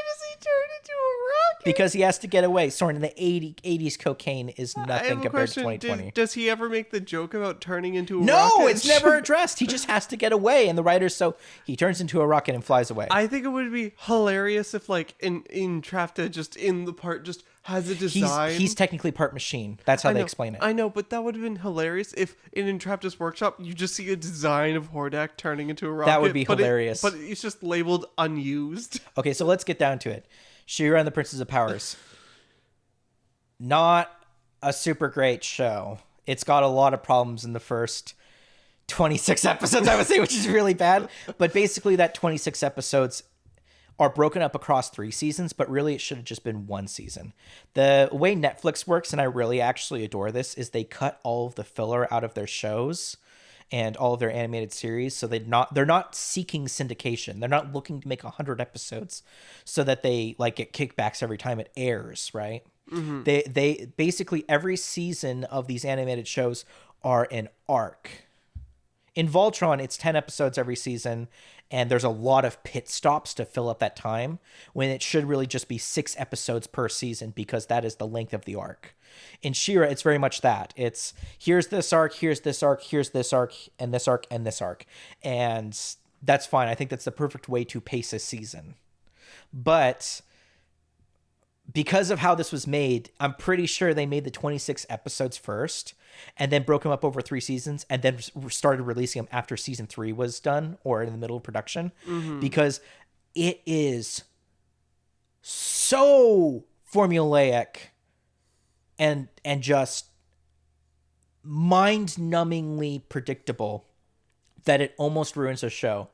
does he turn into a rocket? Because he has to get away. Sorry, in the 80s, cocaine is I have nothing a compared question. to 2020. Does he ever make the joke about turning into a No, rocket? it's never addressed. He just has to get away, and the writers, so he turns into a rocket and flies away. I think it would be hilarious if, like, in Trafta, just in the part, just has a design. He's technically part machine. That's how they explain it. I know, but that would have been hilarious if in Entrapta's workshop you just see a design of Hordak turning into a rocket. That would be hilarious. But it's just labeled unused. Okay, so let's get down to it. She-Ra and the Princess of Powers. Not a super great show. It's got a lot of problems in the first 26 episodes, I would say, which is really bad. But basically that 26 episodes are broken up across 3 seasons, but really it should have just been 1 season. The way Netflix works, and I really actually adore this, is they cut all of the filler out of their shows and all of their animated series, so they're not seeking syndication. They're not looking to make 100 episodes so that they like get kickbacks every time it airs, right? Mm-hmm. They basically every season of these animated shows are an arc. In Voltron, it's 10 episodes every season, and there's a lot of pit stops to fill up that time, when it should really just be 6 episodes per season, because that is the length of the arc. In She-Ra, it's very much that. It's, here's this arc, here's this arc, here's this arc, and this arc, and this arc. And that's fine. I think that's the perfect way to pace a season. But because of how this was made, I'm pretty sure they made the 26 episodes first and then broke them up over 3 seasons and then started releasing them after season 3 was done or in the middle of production, because it is so formulaic and just mind-numbingly predictable that it almost ruins a show.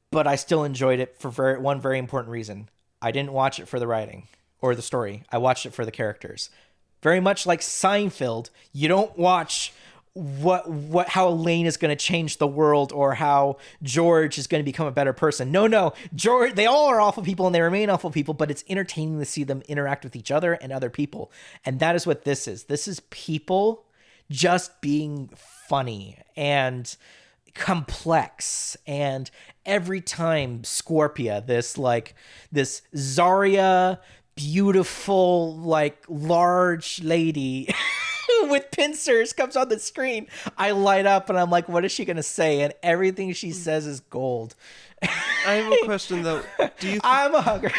But I still enjoyed it for one very important reason. I didn't watch it for the writing or the story. I watched it for the characters. Very much like Seinfeld, you don't watch how Elaine is going to change the world or how George is going to become a better person. No, George, they all are awful people and they remain awful people, but it's entertaining to see them interact with each other and other people. And that is what this is. This is people just being funny and complex. And every time Scorpia, this Zarya, beautiful, like large lady with pincers comes on the screen, I light up and I'm like, what is she gonna say? And everything she says is gold. I have a question though. I'm hungry.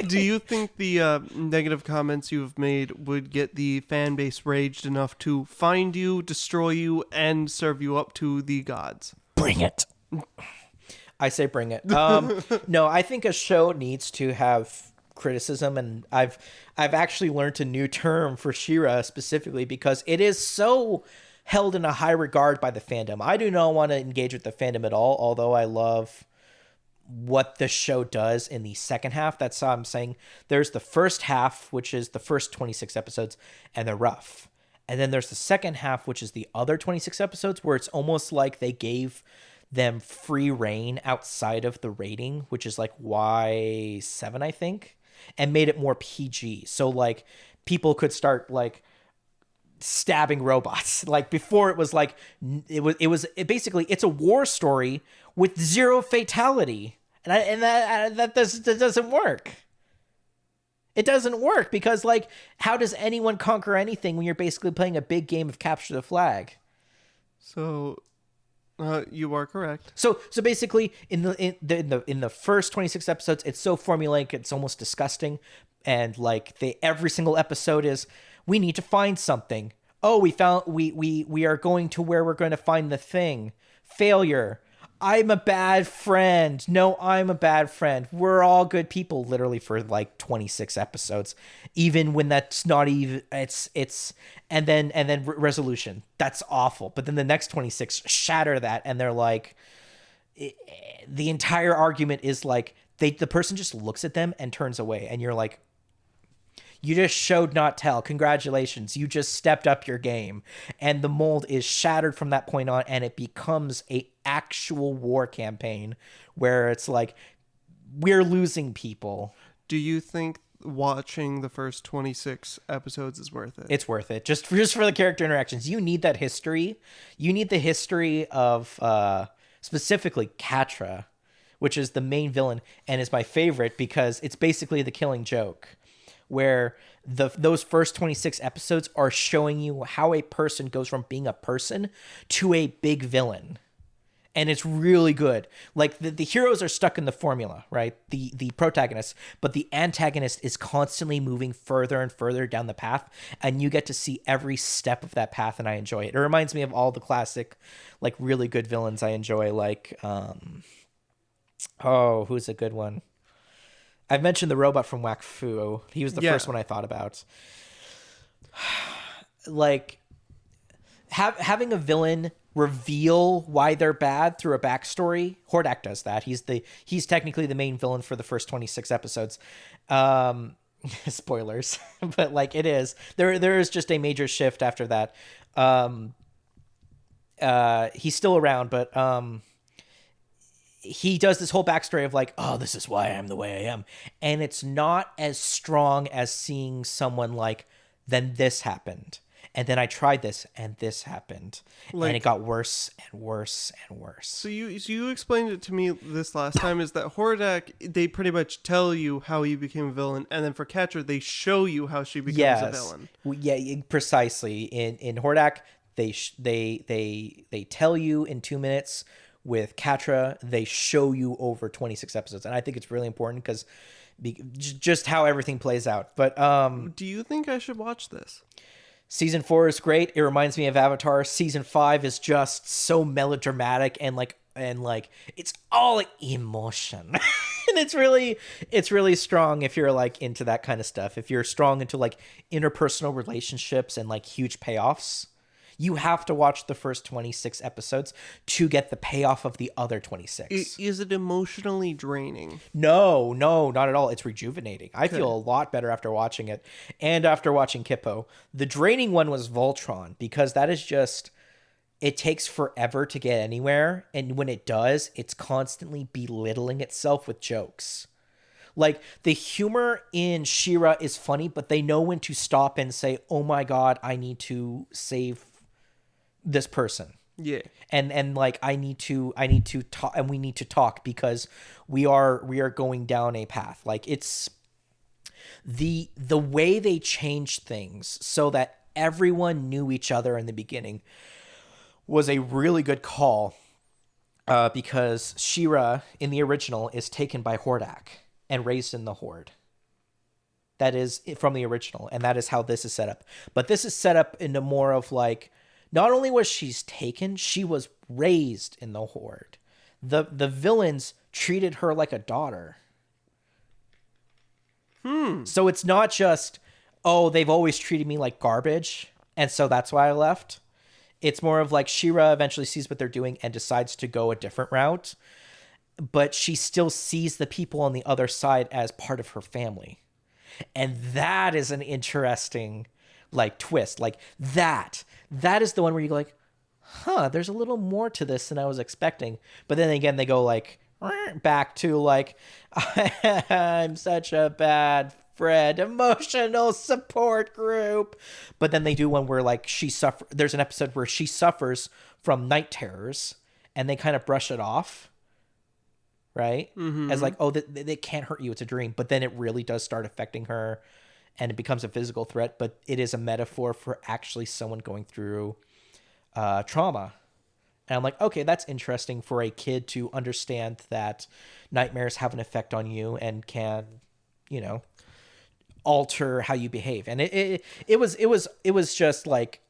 Do you think the negative comments you've made would get the fan base raged enough to find you, destroy you, and serve you up to the gods? Bring it. I say bring it. No, I think a show needs to have criticism, and I've actually learned a new term for She-Ra specifically because it is so held in a high regard by the fandom. I do not want to engage with the fandom at all, although I love what the show does in the second half. That's how I'm saying there's the first half, which is the first 26 episodes, and they're rough. And then there's the second half, which is the other 26 episodes, where it's almost like they gave them free reign outside of the rating, which is like Y7, I think, and made it more PG. So like people could start like stabbing robots. Like before it was like, it basically, it's a war story with 0 fatality. And that doesn't work. It doesn't work because like, how does anyone conquer anything when you're basically playing a big game of capture the flag? So you are correct. So basically, in the first 26 episodes, it's so formulaic, it's almost disgusting, and like every single episode is, we need to find something. Oh, we are going to where we're going to find the thing. Failure. I'm a bad friend. No, I'm a bad friend. We're all good people, literally for like 26 episodes, even when that's not even, it's, and then resolution. That's awful. But then the next 26 shatter that. And they're like, the entire argument is like, the person just looks at them and turns away. And you're like, You just showed not tell. Congratulations. You just stepped up your game. And the mold is shattered from that point on, and it becomes a actual war campaign where it's like, we're losing people. Do you think watching the first 26 episodes is worth it? It's worth it. Just for the character interactions. You need that history. You need the history of specifically Catra, which is the main villain and is my favorite because it's basically the Killing Joke, where those first 26 episodes are showing you how a person goes from being a person to a big villain. And it's really good. Like the heroes are stuck in the formula, right? The protagonist, but the antagonist is constantly moving further and further down the path, and you get to see every step of that path, and I enjoy it. It reminds me of all the classic, like really good villains I enjoy. Like, who's a good one? I've mentioned the robot from Whack Fu. He was the first one I thought about. Like, having a villain reveal why they're bad through a backstory. Hordak does that. He's technically the main villain for the first 26 episodes. Spoilers, but like it is. There is just a major shift after that. He's still around, but he does this whole backstory of like, oh, this is why I am the way I am. And it's not as strong as seeing someone like, then this happened. And then I tried this, and this happened, and it got worse and worse and worse. So you explained it to me this last time, is that Hordak, they pretty much tell you how he became a villain, and then for Catra, they show you how she becomes a villain. Yeah, precisely. In Hordak, they tell you in 2 minutes. With Catra, they show you over 26 episodes, and I think it's really important because just how everything plays out. But do you think I should watch this? Season 4 is great. It reminds me of Avatar. Season 5 is just so melodramatic and it's all like emotion. And it's really strong if you're like into that kind of stuff. If you're strong into like interpersonal relationships and like huge payoffs, you have to watch the first 26 episodes to get the payoff of the other 26. Is it emotionally draining? No, not at all. It's rejuvenating. I feel a lot better after watching it and after watching Kipo. The draining one was Voltron because that is just, it takes forever to get anywhere. And when it does, it's constantly belittling itself with jokes. Like, the humor in She-Ra is funny, but they know when to stop and say, oh my God, I need to save this person. Yeah. And like I need to talk, and we need to talk because we are going down a path. Like, it's the way they changed things so that everyone knew each other in the beginning was a really good call, because She-Ra in the original is taken by Hordak and raised in the Horde. That is from the original, and that is how this is set up. But this is set up into more of like, not only was she taken, she was raised in the Horde. The villains treated her like a daughter. So it's not just, oh, they've always treated me like garbage, and so that's why I left. It's more of like She-Ra eventually sees what they're doing and decides to go a different route, but she still sees the people on the other side as part of her family. And that is an interesting like twist. Like that is the one where you go like, there's a little more to this than I was expecting. But then again, they go like back to like, I'm such a bad friend, emotional support group. But then they do one where like there's an episode where she suffers from night terrors and they kind of brush it off, right? Mm-hmm. As like, oh, they can't hurt you, it's a dream. But then it really does start affecting her and it becomes a physical threat, but it is a metaphor for actually someone going through trauma. And I'm like, okay, that's interesting for a kid to understand that nightmares have an effect on you and can, alter how you behave. And it was just like,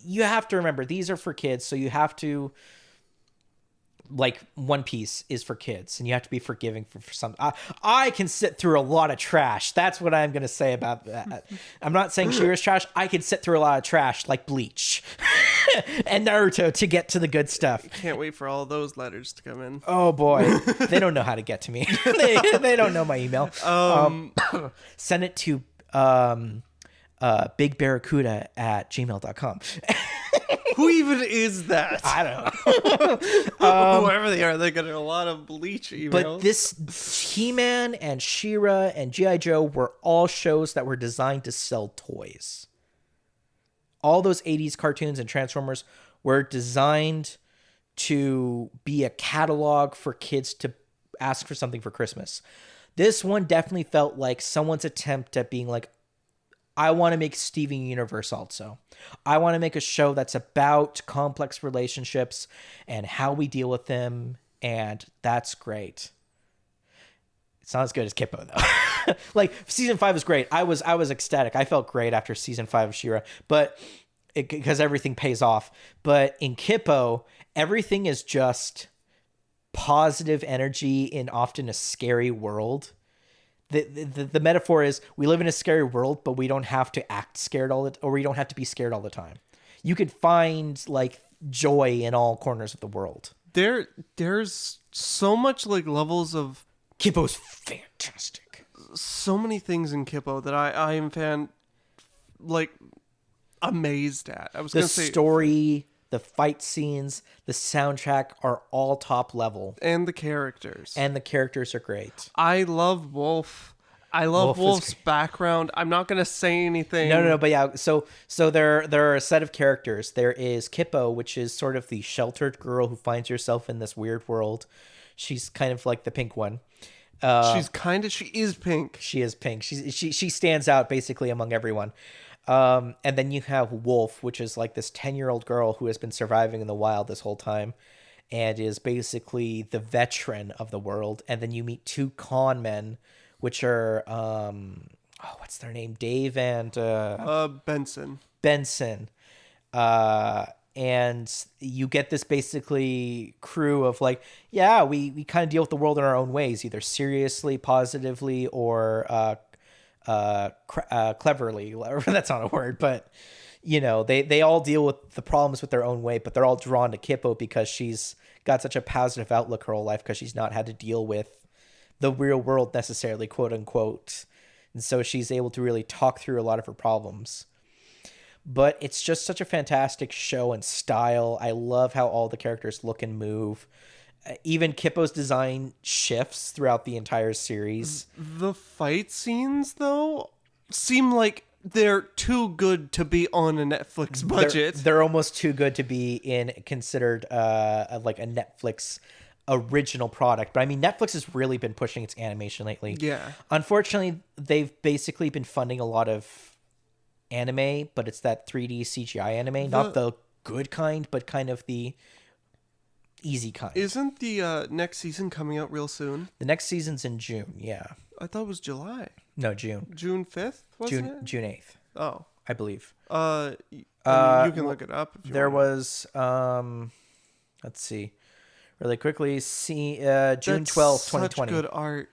you have to remember, these are for kids, so you have to, like, One Piece is for kids, and you have to be forgiving for some. I can sit through a lot of trash. That's what I'm going to say about that. I'm not saying She-Ra's trash. I can sit through a lot of trash, like Bleach and Naruto, to get to the good stuff. Can't wait for all those letters to come in. Oh boy, they don't know how to get to me. they don't know my email. Send it to bigbarracuda@gmail.com. Who even is that? I don't know. Whoever they are, they got a lot of Bleach emails. But this He-Man and She-Ra and G.I. Joe were all shows that were designed to sell toys. All those 80s cartoons and Transformers were designed to be a catalog for kids to ask for something for Christmas. This one definitely felt like someone's attempt at being like, I want to make Steven Universe also. I want to make a show that's about complex relationships and how we deal with them, and that's great. It's not as good as Kipo though. Like season 5 is great. I was ecstatic. I felt great after season 5 of She-Ra, but because everything pays off. But in Kipo, everything is just positive energy in often a scary world. The metaphor is we live in a scary world, but we don't have to act scared or we don't have to be scared all the time. You could find like joy in all corners of the world. There's so much like levels of Kipo's fantastic. So many things in Kipo that I am amazed at. I was the gonna say story, the fight scenes, the soundtrack are all top level. And the characters. And the characters are great. I love Wolf. I love Wolf's background. I'm not going to say anything. No. But yeah, so there are a set of characters. There is Kipo, which is sort of the sheltered girl who finds herself in this weird world. She's kind of like the pink one. She is pink. She is pink. She stands out basically among everyone. And then you have Wolf, which is like this 10-year-old girl who has been surviving in the wild this whole time and is basically the veteran of the world. And then you meet two con men, which are, what's their name? Dave and... Benson. And you get this basically crew of like, yeah, we kind of deal with the world in our own ways, either seriously, positively, or... cleverly. That's not a word, but you know, they all deal with the problems with their own way, but they're all drawn to Kipo because she's got such a positive outlook her whole life because she's not had to deal with the real world necessarily, quote unquote. And so she's able to really talk through a lot of her problems. But it's just such a fantastic show and style. I love how all the characters look and move. Even Kipo's design shifts throughout the entire series. The fight scenes, though, seem like they're too good to be on a Netflix budget. They're almost too good to be considered like a Netflix original product. But I mean, Netflix has really been pushing its animation lately. Yeah. Unfortunately, they've basically been funding a lot of anime, but it's that 3D CGI anime, not the good kind, but kind of the easy kind. Isn't the next season coming out real soon? The next season's in June, yeah. I thought it was July. No, June. June 5th, wasn't it? June 8th. Oh. I believe. You can look it up if you there want. Was, let's see, really quickly, June 12th, 2020. Such good art.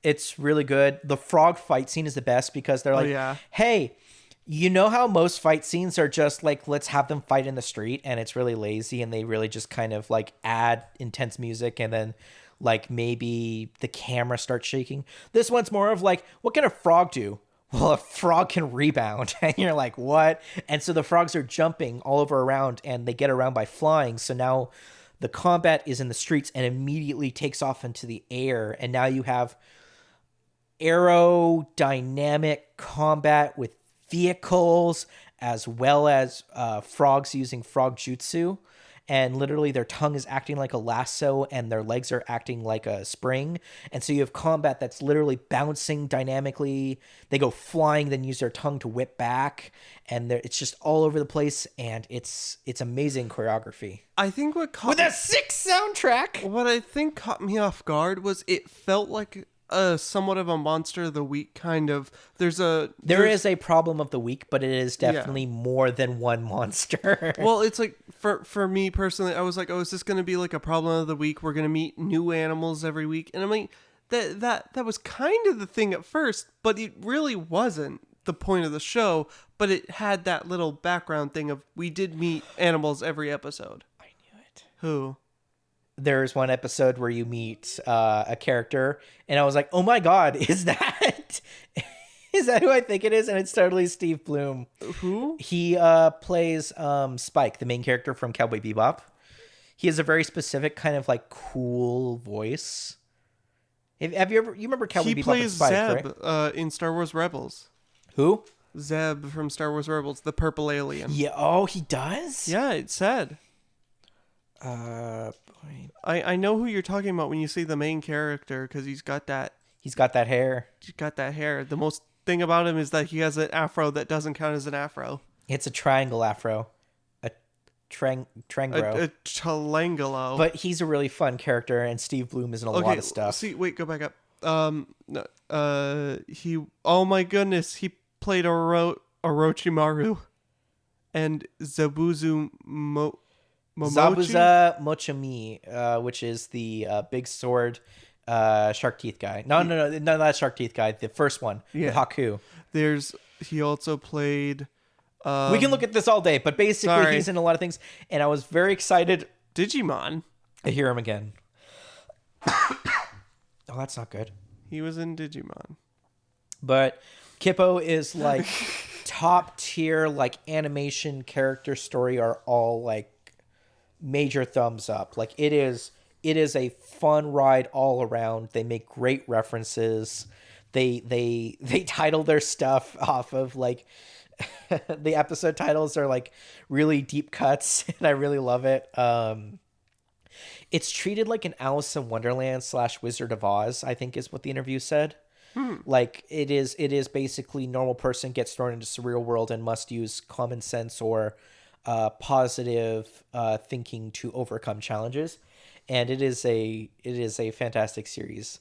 It's really good. The frog fight scene is the best because they're like, hey, you know how most fight scenes are just like, let's have them fight in the street, and it's really lazy, and they really just kind of like add intense music, and then like maybe the camera starts shaking. This one's more of like, what can a frog do? Well, a frog can rebound. And you're like, what? And so the frogs are jumping all over around, and they get around by flying. So now the combat is in the streets and immediately takes off into the air, and now you have aerodynamic combat with vehicles as well as frogs using frog jutsu, and literally their tongue is acting like a lasso and their legs are acting like a spring, and so you have combat that's literally bouncing dynamically. They go flying, then use their tongue to whip back, and it's just all over the place, and it's amazing choreography. I think what with a sick soundtrack. What I think caught me off guard was it felt like somewhat of a monster of the week kind of. There is a problem of the week, but it is definitely more than one monster. Well, it's like for me personally, I was like, oh, is this going to be like a problem of the week? We're going to meet new animals every week, and I'm like, that was kind of the thing at first, but it really wasn't the point of the show. But it had that little background thing of we did meet animals every episode. I knew it. Who? There's one episode where you meet a character, and I was like, oh my god, is that Is that who I think it is? And it's totally Steve Bloom. Who? He plays Spike, the main character from Cowboy Bebop. He has a very specific kind of like cool voice. Have you remember Cowboy Bebop? He plays and Spike, Zeb right? in Star Wars Rebels. Who? Zeb from Star Wars Rebels, the purple alien. Yeah. Oh, he does. Yeah, it said. Boy. I know who you're talking about when you say the main character because he's got that hair. He's got that hair. The most thing about him is that he has an afro that doesn't count as an afro. It's a triangle afro. Trangro. A Chalangelo. But he's a really fun character, and Steve Bloom is in a lot of stuff. See, wait, go back up. Oh my goodness, he played Orochimaru and Zabuzu Momochi. Zabuza Mochimi, which is the big sword shark teeth guy. No, not shark teeth guy. The first one, with Haku. He also played... we can look at this all day, but basically he's in a lot of things, and I was very excited. Digimon. I hear him again. Oh, that's not good. He was in Digimon. But Kipo is like top tier, like animation, character, story are all like major thumbs up. Like it is a fun ride all around. They make great references. They title their stuff off of like the episode titles are like really deep cuts, and I really love it. It's treated like an Alice in Wonderland / Wizard of Oz, I think is what the interview said. Like it is basically normal person gets thrown into surreal world and must use common sense or positive thinking to overcome challenges. And it is a fantastic series.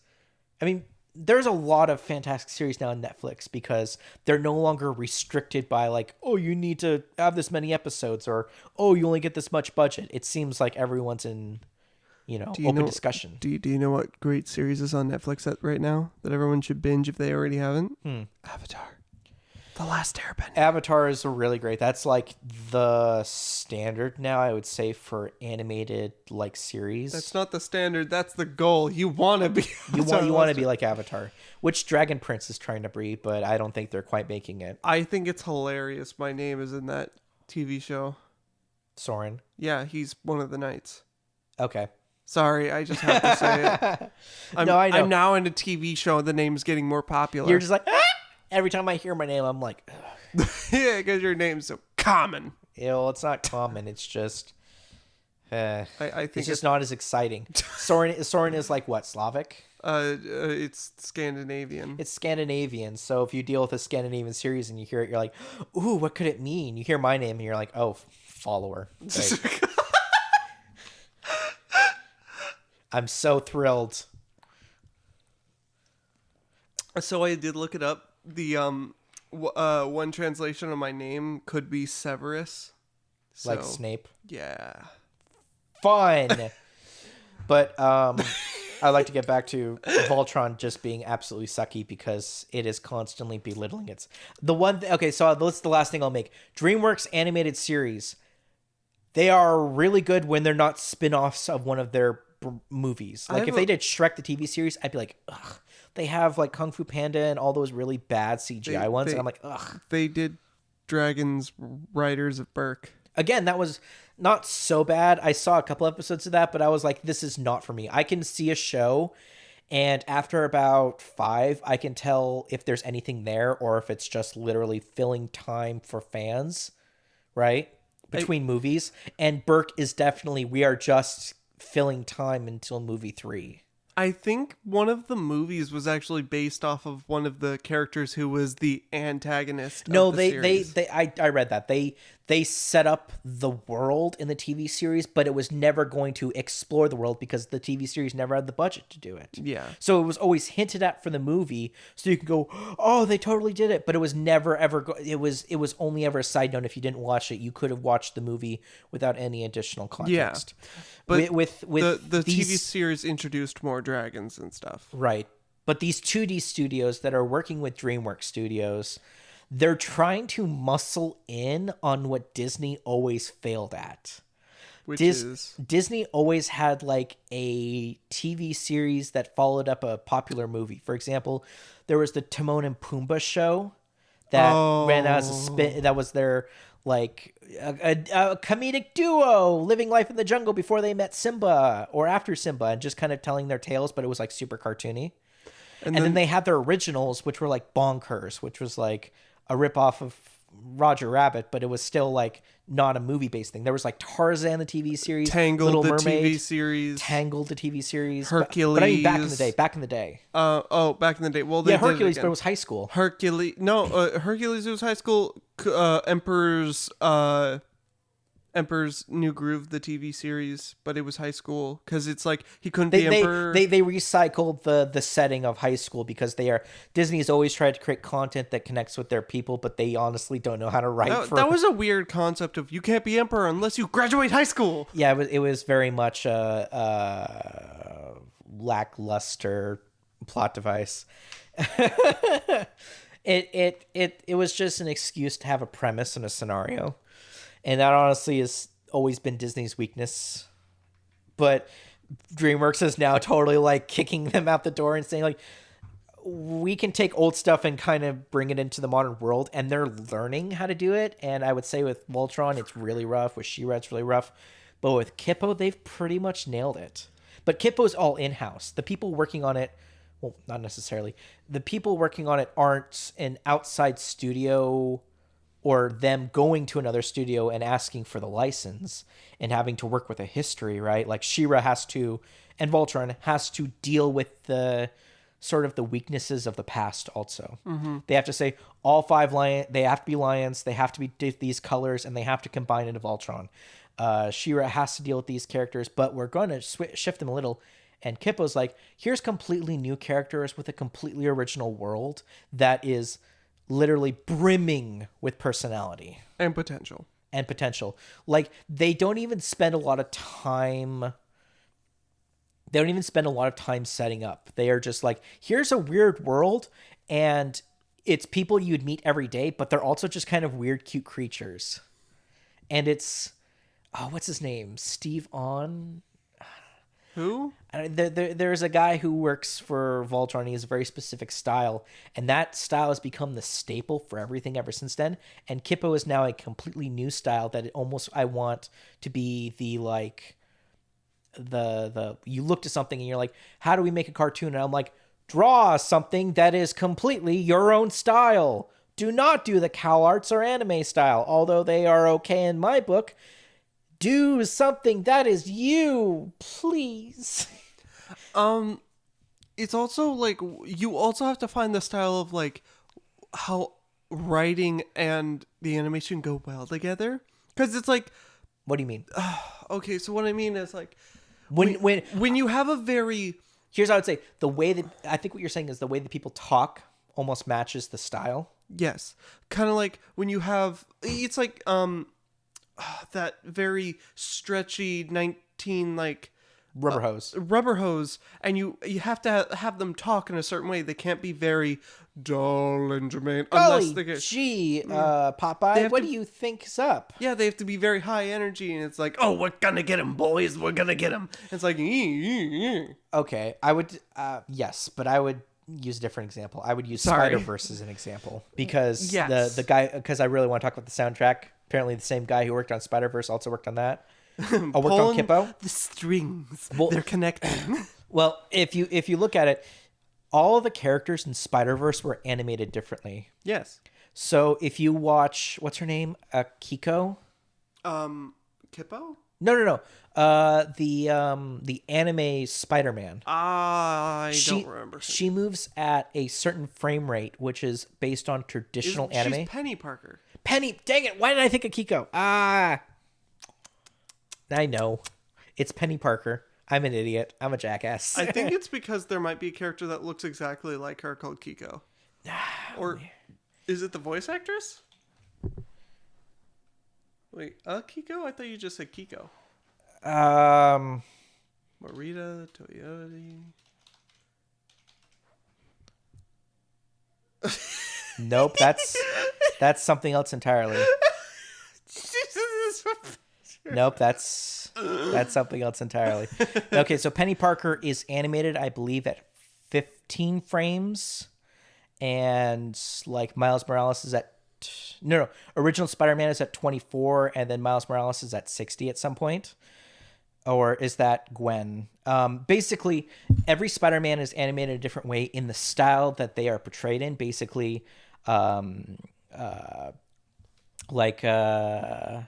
I mean, there's a lot of fantastic series now on Netflix because they're no longer restricted by like, oh, you need to have this many episodes, or oh, you only get this much budget. It seems like everyone's in, open discussion. Do you know what great series is on Netflix right now that everyone should binge if they already haven't? Avatar. The Last Airbender. Avatar is really great. That's like the standard now, I would say, for animated like series. That's not the standard. That's the goal. You want to be. You want to be like Avatar, which Dragon Prince is trying to be, but I don't think they're quite making it. I think it's hilarious. My name is in that TV show. Soren. Yeah, he's one of the knights. Okay. Sorry, I just have to say it. I know. I'm now in a TV show. The name's getting more popular. You're just like, ah! Every time I hear my name, I'm like, yeah, because your name's so common. Well, it's not common. It's just, I think it's just not as exciting. Soren is like what, Slavic? It's Scandinavian. It's Scandinavian. So if you deal with a Scandinavian series and you hear it, you're like, ooh, what could it mean? You hear my name and you're like, oh, follower. Like, I'm so thrilled. So I did look it up. The one translation of my name could be Severus. So, like Snape. Yeah. Fun. But I'd like to get back to Voltron just being absolutely sucky because it is constantly belittling its... Okay, so that's the last thing I'll make. DreamWorks animated series. They are really good when they're not spin-offs of one of their movies. Like if they did Shrek the TV series, I'd be like, ugh. They have like Kung Fu Panda and all those really bad CGI ones, and I'm like, ugh. They did Dragons Riders of Berk. Again, that was not so bad. I saw a couple episodes of that, but I was like, this is not for me. I can see a show, and after about 5, I can tell if there's anything there or if it's just literally filling time for fans, right? Between movies. And Berk is definitely, we are just filling time until movie 3. I think one of the movies was actually based off of one of the characters who was the antagonist. No, I read that. They set up the world in the TV series, but it was never going to explore the world because the TV series never had the budget to do it. Yeah. So it was always hinted at for the movie, so you could go, "Oh, they totally did it," but it was never ever. It was only ever a side note. If you didn't watch it, you could have watched the movie without any additional context. Yeah. But with the these, TV series introduced more dragons and stuff. Right. But these 2D studios that are working with DreamWorks Studios, they're trying to muscle in on what Disney always failed at. which is Disney always had like a TV series that followed up a popular movie. For example, there was the Timon and Pumbaa show that ran as a spin. That was their like a comedic duo living life in the jungle before they met Simba or after Simba, and just kind of telling their tales. But it was like super cartoony. And then they had their originals, which were like Bonkers, which was like a ripoff of Roger Rabbit, but it was still like not a movie based thing. There was like Tarzan the TV series, Tangled Little the Mermaid, TV series, Tangled the TV series, Hercules. But I mean back in the day. Back in the day. Back in the day. Well, they did Hercules, it but it was high school. Hercules. No, Hercules. It was high school. Emperor's New Groove, the TV series, but it was high school because it's like he couldn't be emperor. They recycled the setting of high school because Disney's always tried to create content that connects with their people, but they honestly don't know how to write. That was a weird concept of you can't be emperor unless you graduate high school. Yeah, it was very much a lackluster plot device. It was just an excuse to have a premise and a scenario. And that honestly has always been Disney's weakness. But DreamWorks is now totally like kicking them out the door and saying like, we can take old stuff and kind of bring it into the modern world. And they're learning how to do it. And I would say with Voltron, it's really rough. With She-Ra, it's really rough. But with Kipo, they've pretty much nailed it. But Kipo's all in-house. The people working on it, well, not necessarily. The people working on it aren't an outside studio or them going to another studio and asking for the license and having to work with a history, right? Like She-Ra has to, and Voltron has to deal with the sort of the weaknesses of the past also. Mm-hmm. They have to say all 5 lions, they have to be lions, they have to be these colors, and they have to combine into Voltron. She-Ra has to deal with these characters, but we're going to shift them a little. And Kipo's like, here's completely new characters with a completely original world that is literally brimming with personality and potential. Like they don't even spend a lot of time setting up. They are just like, here's a weird world and it's people you'd meet every day, but they're also just kind of weird, cute creatures. And it's, what's his name? Steve On? Who? There's a guy who works for Voltron. He has a very specific style, and that style has become the staple for everything ever since then. And Kipo is now a completely new style that I want to be the like the you look to something and you're like, how do we make a cartoon? And I'm like, draw something that is completely your own style. Do not do the cow arts or anime style, although they are okay in my book. Do something that is you, please. It's also like you also have to find the style of like how writing and the animation go well together. Because it's like, what do you mean? Okay, so what I mean is like when you have a very, here's how I would say the way that I think what you're saying is the way that people talk almost matches the style. Yes, kind of like when you have it's like that very stretchy 19 like rubber hose, and you have to have them talk in a certain way. They can't be very dull and germane unless they get Popeye, what do you think's up? Yeah, they have to be very high energy, and it's like, oh, we're gonna get him, boys, we're gonna get him. It's like okay, I would yes, but I would use a different example. I would use Spider-Verse as an example because the guy, because I really want to talk about the soundtrack. Apparently the same guy who worked on Spider-Verse also worked on that. Worked on Kipo. The strings. They're connecting. Well, if you look at it, all of the characters in Spider-Verse were animated differently. Yes. So if you watch, what's her name? Kiko? Kipo? No. The anime Spider-Man. I don't remember. She moves at a certain frame rate, which is based on traditional anime. She's Penny Parker. Penny, dang it! Why did I think of Kiko? I know. It's Penny Parker. I'm an idiot. I'm a jackass. I think it's because there might be a character that looks exactly like her called Kiko. Or is it the voice actress? Wait, Kiko? I thought you just said Kiko. Marita Toyota. Nope, that's something else entirely. Jesus. Nope, that's That's something else entirely. Okay, so Penny Parker is animated, I believe, at 15 frames, and like Miles Morales is at no, original Spider-Man is at 24, and then Miles Morales is at 60 at some point. Or is that Gwen? Basically, every Spider-Man is animated a different way in the style that they are portrayed in. Basically, um, like how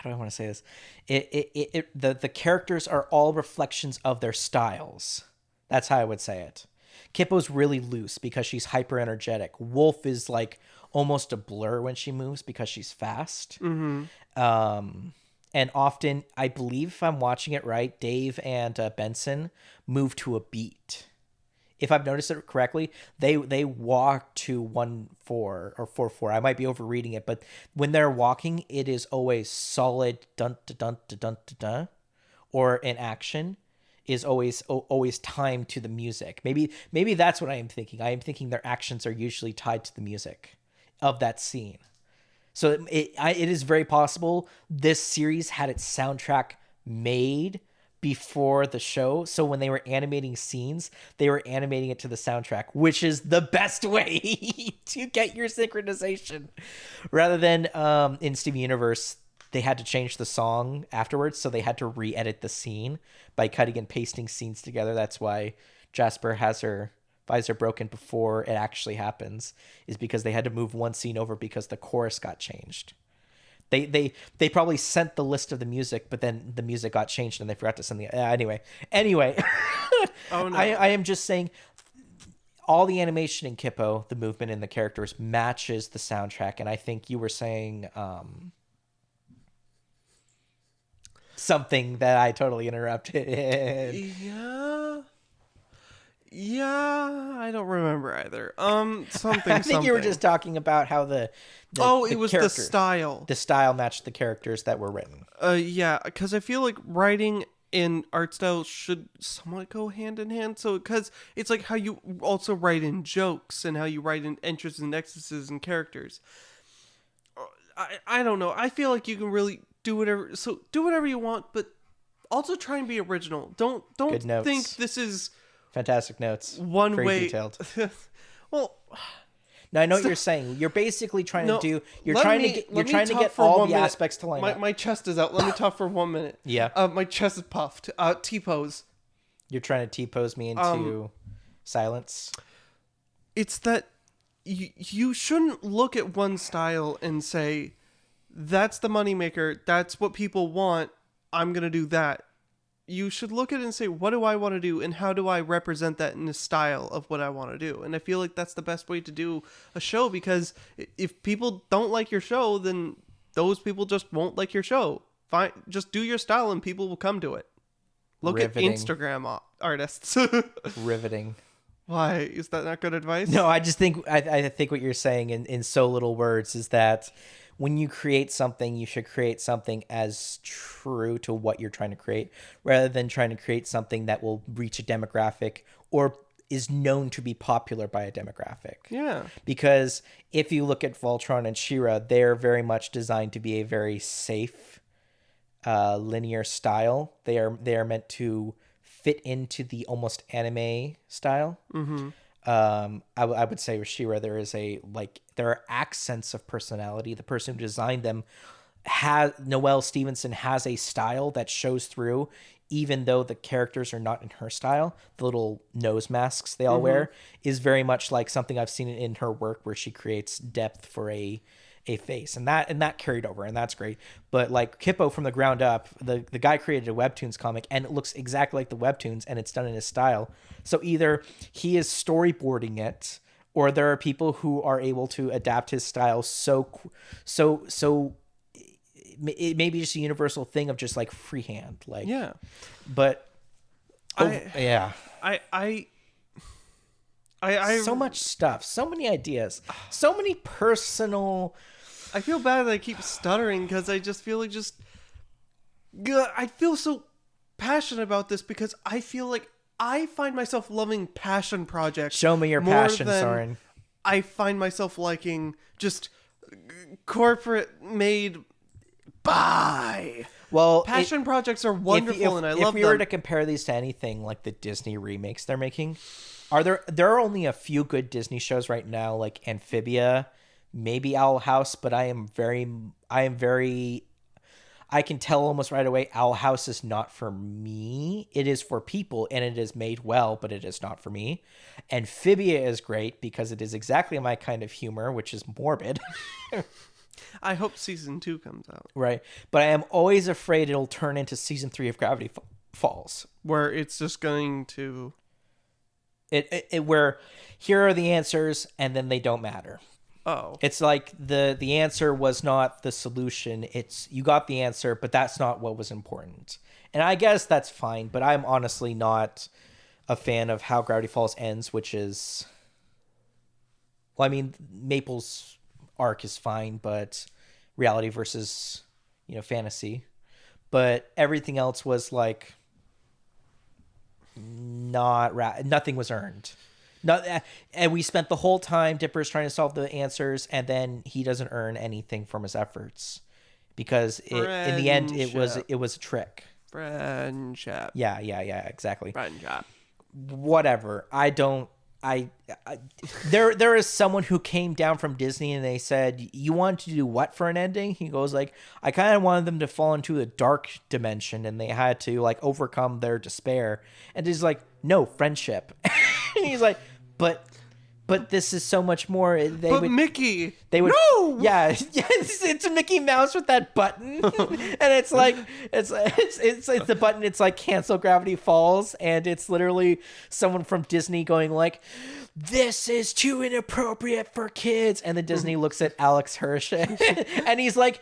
do I want to say this? The characters are all reflections of their styles. That's how I would say it. Kipo's really loose because she's hyper energetic. Wolf is like almost a blur when she moves because she's fast. And often, I believe if I'm watching it right, Dave and Benson move to a beat. If I've noticed it correctly, they walk to 1-4 or 4-4. I might be overreading it, but when they're walking, it is always solid dun dun dun dun dun dun, or in action is always timed to the music. Maybe that's what I am thinking. I am thinking their actions are usually tied to the music of that scene. So it is very possible this series had its soundtrack made before the show. So when they were animating scenes, they were animating it to the soundtrack, which is the best way to get your synchronization. Rather than in Steven Universe, they had to change the song afterwards, so they had to re-edit the scene by cutting and pasting scenes together. That's why Jasper has her visor broken before it actually happens, is because they had to move one scene over because the chorus got changed. They probably sent the list of the music, but then the music got changed and they forgot to send the anyway. Oh no. I am just saying all the animation in Kipo, the movement in the characters matches the soundtrack, and I think you were saying something that I totally interrupted. Yeah, I don't remember either. Something. I think you were just talking about how the it was the style. The style matched the characters that were written. Yeah, because I feel like writing and art style should somewhat go hand in hand. So, because it's like how you also write in jokes and how you write in entrances and exits and characters. I don't know. I feel like you can really do whatever. So do whatever you want, but also try and be original. Don't think this is. Fantastic notes. One Very way. Detailed. Well, now I know what you're saying. You're basically trying to do. You're trying to get all the aspects to line up. My chest is out. Let me talk for 1 minute. Yeah. My chest is puffed. T-pose. You're trying to T-pose me into silence. It's that you shouldn't look at one style and say, "That's the moneymaker. That's what people want. I'm gonna do that." You should look at it and say, what do I want to do and how do I represent that in the style of what I want to do? And I feel like that's the best way to do a show, because if people don't like your show, then those people just won't like your show. Fine, just do your style and people will come to it. Look Riveting. At Instagram artists. Riveting. Why? Is that not good advice? No, I just think I think what you're saying in so little words is that when you create something, you should create something as true to what you're trying to create, rather than trying to create something that will reach a demographic or is known to be popular by a demographic. Yeah. Because if you look at Voltron and She-Ra, they're very much designed to be a very safe, linear style. They are meant to fit into the almost anime style. Mm-hmm. I would say with She-Ra, there are accents of personality. The person who designed them Noelle Stevenson has a style that shows through, even though the characters are not in her style. The little nose masks they all wear is very much like something I've seen in her work, where she creates depth for a face, and that carried over, and that's great. But like Kipo, from the ground up, the guy created a webtoons comic, and it looks exactly like the webtoons, and it's done in his style. So either he is storyboarding it, or there are people who are able to adapt his style so it may be just a universal thing of just like freehand, like But I so much stuff, so many ideas, so many personal. I feel bad that I keep stuttering because I just feel like I feel so passionate about this, because I feel like I find myself loving passion projects. Show me your passion, Soren. I find myself liking just corporate made. Bye. Well, Passion projects are wonderful, and I love them. If we were to compare these to anything like the Disney remakes they're making, there are only a few good Disney shows right now, like Amphibia, maybe Owl House, but I can tell almost right away Owl House is not for me. It is for people, and it is made well, but it is not for me. Amphibia is great because it is exactly my kind of humor, which is morbid. I hope season 2 comes out. Right. But I am always afraid it'll turn into season 3 of Gravity Falls. Where it's just going to... Where here are the answers, and then they don't matter. Oh. It's like the answer was not the solution. It's you got the answer, but that's not what was important. And I guess that's fine, but I'm honestly not a fan of how Gravity Falls ends, which is... Well, I mean, Maple's arc is fine, but reality versus, fantasy. But everything else was like nothing was earned. And we spent the whole time Dipper's trying to solve the answers, and then he doesn't earn anything from his efforts because in the end it was a trick. Friendship. Yeah, exactly. Friendship. Whatever. There is someone who came down from Disney and they said, "You want to do what for an ending?" He goes like, "I kind of wanted them to fall into a dark dimension and they had to like overcome their despair." And he's like, "No, friendship." And he's like, But this is so much more. Mickey, they would, no, yeah, it's a Mickey Mouse with that button, and it's like it's the button. It's like cancel Gravity Falls, and it's literally someone from Disney going like, "This is too inappropriate for kids," and then Disney looks at Alex Hirsch, and he's like,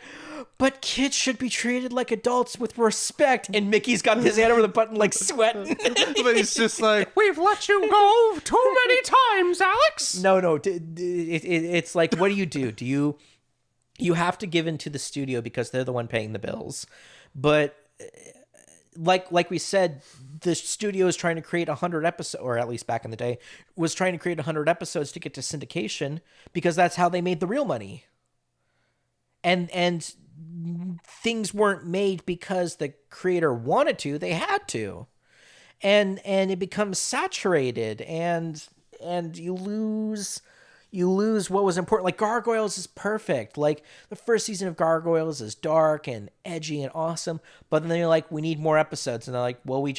"But kids should be treated like adults with respect." And Mickey's got his hand over the button, like sweating. But he's just like, "We've let you go too many times, Alex." No. It's like, what do? You have to give in to the studio because they're the one paying the bills. But like we said, the studio is trying to create 100 episodes, or at least back in the day, was trying to create 100 episodes to get to syndication because that's how they made the real money. And things weren't made because the creator wanted to; they had to, and it becomes saturated, and you lose what was important. Like Gargoyles is perfect. Like the first season of Gargoyles is dark and edgy and awesome, but then you're like, we need more episodes, and they're like, well, we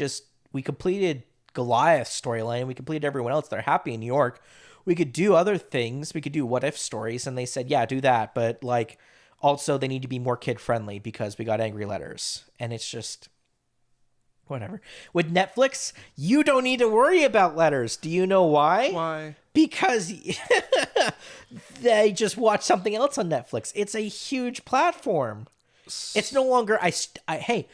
completed Goliath's storyline, we completed everyone else. They're happy in New York. We could do other things. We could do what if stories, and they said, yeah, do that, but like. Also, they need to be more kid-friendly because we got angry letters. And it's just... whatever. With Netflix, you don't need to worry about letters. Do you know why? Why? Because they just watch something else on Netflix. It's a huge platform. It's no longer... Hey,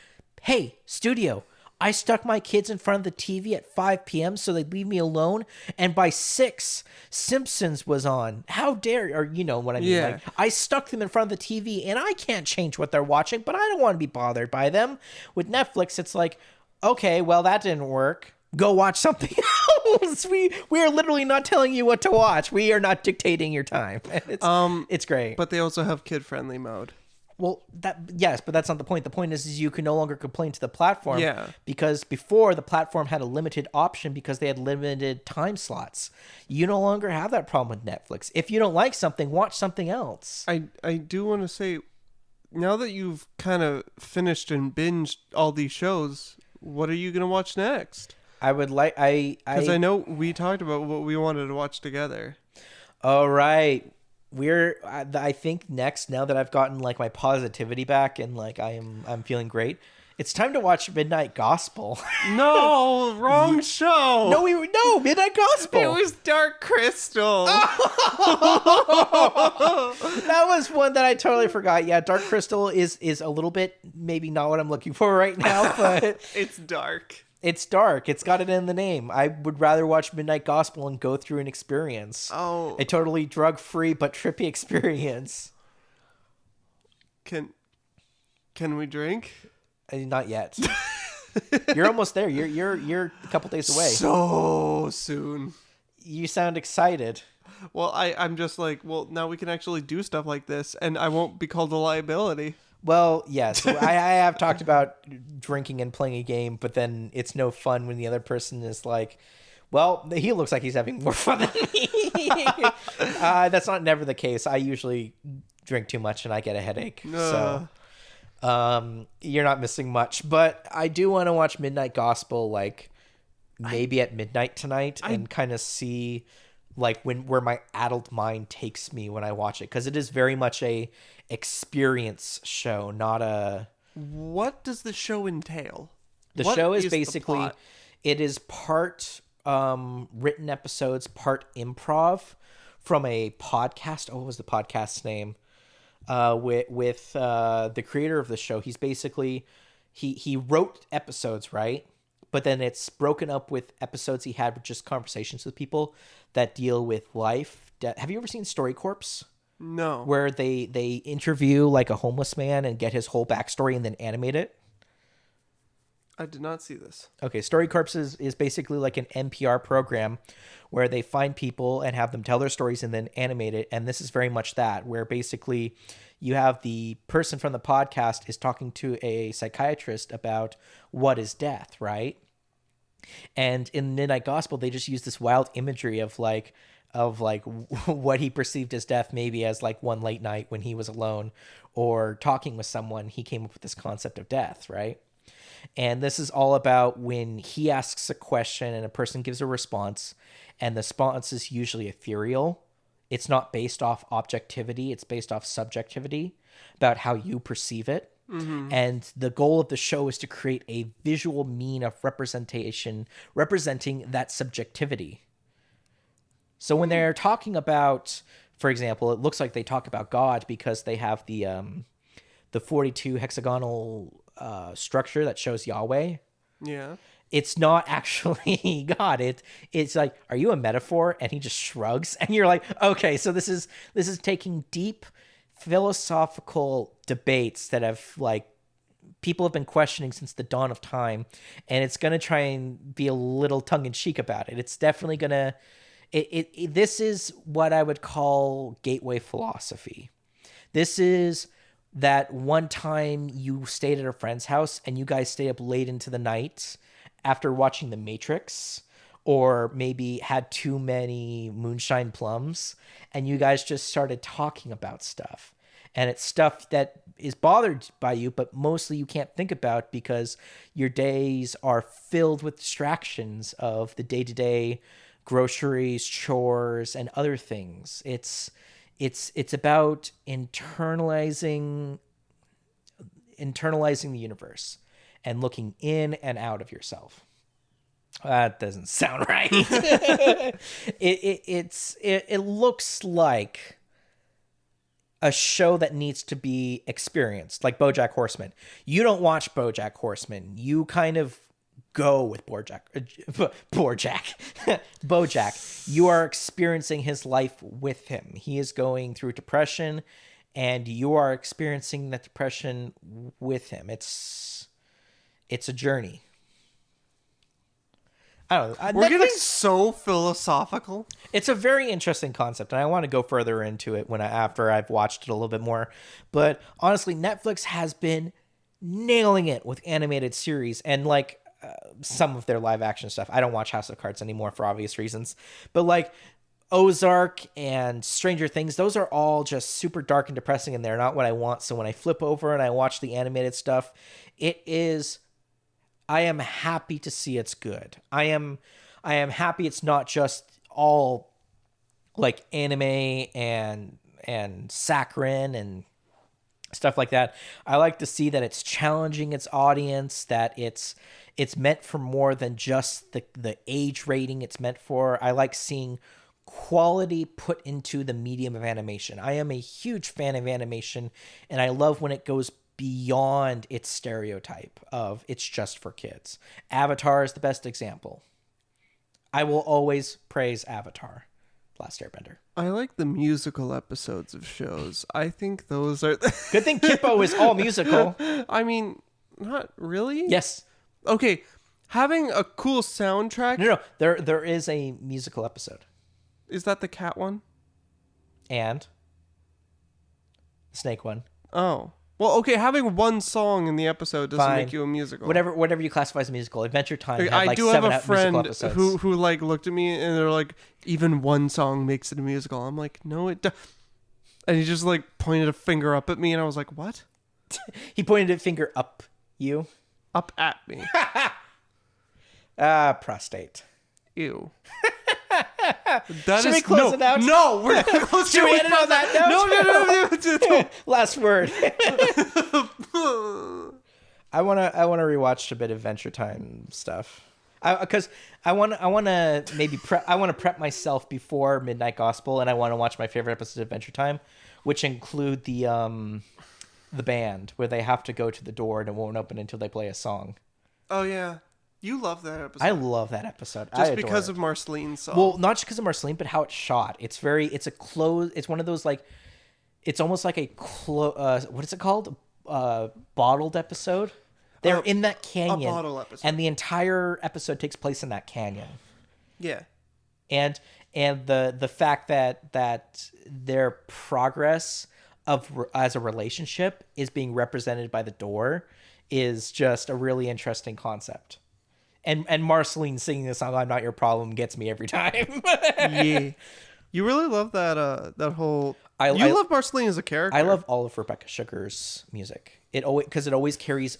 studio... I stuck my kids in front of the TV at 5 p.m. so they'd leave me alone, and by 6, Simpsons was on. How dare... or you know what I mean. Yeah. Like, I stuck them in front of the TV, and I can't change what they're watching, but I don't want to be bothered by them. With Netflix, it's like, okay, well, that didn't work. Go watch something else. We are literally not telling you what to watch. We are not dictating your time. It's great. But they also have kid-friendly mode. Well, yes, but that's not the point. The point is you can no longer complain to the platform. Yeah. Because before, the platform had a limited option because they had limited time slots. You no longer have that problem with Netflix. If you don't like something, watch something else. I do want to say, now that you've kind of finished and binged all these shows, what are you going to watch next? I would like... Because I know we talked about what we wanted to watch together. All right. I think next, now that I've gotten like my positivity back and like I'm feeling great, it's time to watch Midnight Gospel. No, wrong show. No, Midnight Gospel. It was Dark Crystal. That was one that I totally forgot. Yeah, Dark Crystal is a little bit maybe not what I'm looking for right now, but it's dark. It's dark. It's got it in the name. I would rather watch Midnight Gospel and go through an experience. Oh. A totally drug-free but trippy experience. Can we drink? Not yet. You're almost there. You're a couple days away. So soon. You sound excited. Well, I'm just like, well, now we can actually do stuff like this, and I won't be called a liability. Well, yes, I have talked about drinking and playing a game, but then it's no fun when the other person is like, well, he looks like he's having more fun than me. That's not never the case. I usually drink too much and I get a headache. So you're not missing much. But I do want to watch Midnight Gospel like maybe at midnight tonight and kind of see like where my adult mind takes me when I watch it, because it is very much a experience show, not a. What does the show entail? The What show is the basically plot? it is part written episodes, part improv from a podcast. Oh, what was the podcast's name? With the creator of the show. He's basically he wrote episodes, right? But then it's broken up with episodes he had with just conversations with people that deal with life. Have you ever seen Story Corpse? No. Where they interview like a homeless man and get his whole backstory and then animate it. I did not see this. Okay, Story Corpse is basically like an NPR program where they find people and have them tell their stories and then animate it. And this is very much that, where basically you have the person from the podcast is talking to a psychiatrist about what is death, right? And in Midnight Gospel, they just use this wild imagery of like what he perceived as death, maybe as like one late night when he was alone or talking with someone, he came up with this concept of death, right? And this is all about when he asks a question and a person gives a response, and the response is usually ethereal. It's not based off objectivity, it's based off subjectivity about how you perceive it. Mm-hmm. And the goal of the show is to create a visual mean of representation representing that subjectivity. So when they're talking about, for example, it looks like they talk about God because they have the 42 hexagonal structure that shows Yahweh. Yeah. It's not actually God. It's like, are you a metaphor? And he just shrugs, and you're like, okay, so this is taking deep philosophical debates that have like people have been questioning since the dawn of time, and it's gonna try and be a little tongue in cheek about it. It's definitely gonna. This is what I would call gateway philosophy. This is that one time you stayed at a friend's house and you guys stayed up late into the night after watching The Matrix, or maybe had too many moonshine plums, and you guys just started talking about stuff. And it's stuff that is bothered by you, but mostly you can't think about because your days are filled with distractions of the day-to-day groceries, chores, and other things. It's about internalizing the universe and looking in and out of yourself. That doesn't sound right. It looks like a show that needs to be experienced, like BoJack Horseman. You don't watch BoJack Horseman. You kind of go with BoJack. You are experiencing his life with him. He is going through depression, and you are experiencing that depression with him. It's a journey. I don't know. We're getting so philosophical. It's a very interesting concept, and I want to go further into it after I've watched it a little bit more. But honestly, Netflix has been nailing it with animated series and like some of their live action stuff. I don't watch House of Cards anymore for obvious reasons, but like Ozark and Stranger Things, those are all just super dark and depressing, and they're not what I want. So when I flip over and I watch the animated stuff, I am happy to see it's good. I am happy it's not just all like anime and saccharine and stuff like that. I like to see that it's challenging its audience, that it's meant for more than just the age rating it's meant for. I like seeing quality put into the medium of animation. I am a huge fan of animation, and I love when it goes beyond its stereotype of it's just for kids. Avatar is the best example. I will always praise Avatar, Last Airbender. I like the musical episodes of shows. I think those are... Good thing Kipo is all musical. I mean, not really? Yes. Okay, having a cool soundtrack... No. There is a musical episode. Is that the cat one? And the snake one. Oh. Well, okay, having one song in the episode doesn't Fine. make you a musical. Whatever you classify as a musical. Adventure Time had I like do have 7 a musical friend episodes. who like looked at me and they're like, even one song makes it a musical. I'm like, no, it. And he just like pointed a finger up at me, and I was like, what? He pointed a finger up you. Up at me. Prostate. Ew. Should we close it out? No, we're not close Should to we it. end it on that note? No. Last word. I wanna rewatch a bit of Adventure Time stuff. Because I wanna maybe prep myself before Midnight Gospel, and I want to watch my favorite episodes of Adventure Time, which include the band where they have to go to the door and it won't open until they play a song. Oh yeah, you love that episode. I love that episode. Just because of Marceline's song. Well, not just because of Marceline, but how it's shot. It's one of those like, it's almost like what is it called? Bottled episode. They're in that canyon. A bottle episode. And the entire episode takes place in that canyon. Yeah. And the fact that their progress as a relationship is being represented by the door is just a really interesting concept. And Marceline singing the song "I'm Not Your Problem" gets me every time. Yeah. You really love that whole. You love Marceline as a character. I love all of Rebecca Sugar's music. It always carries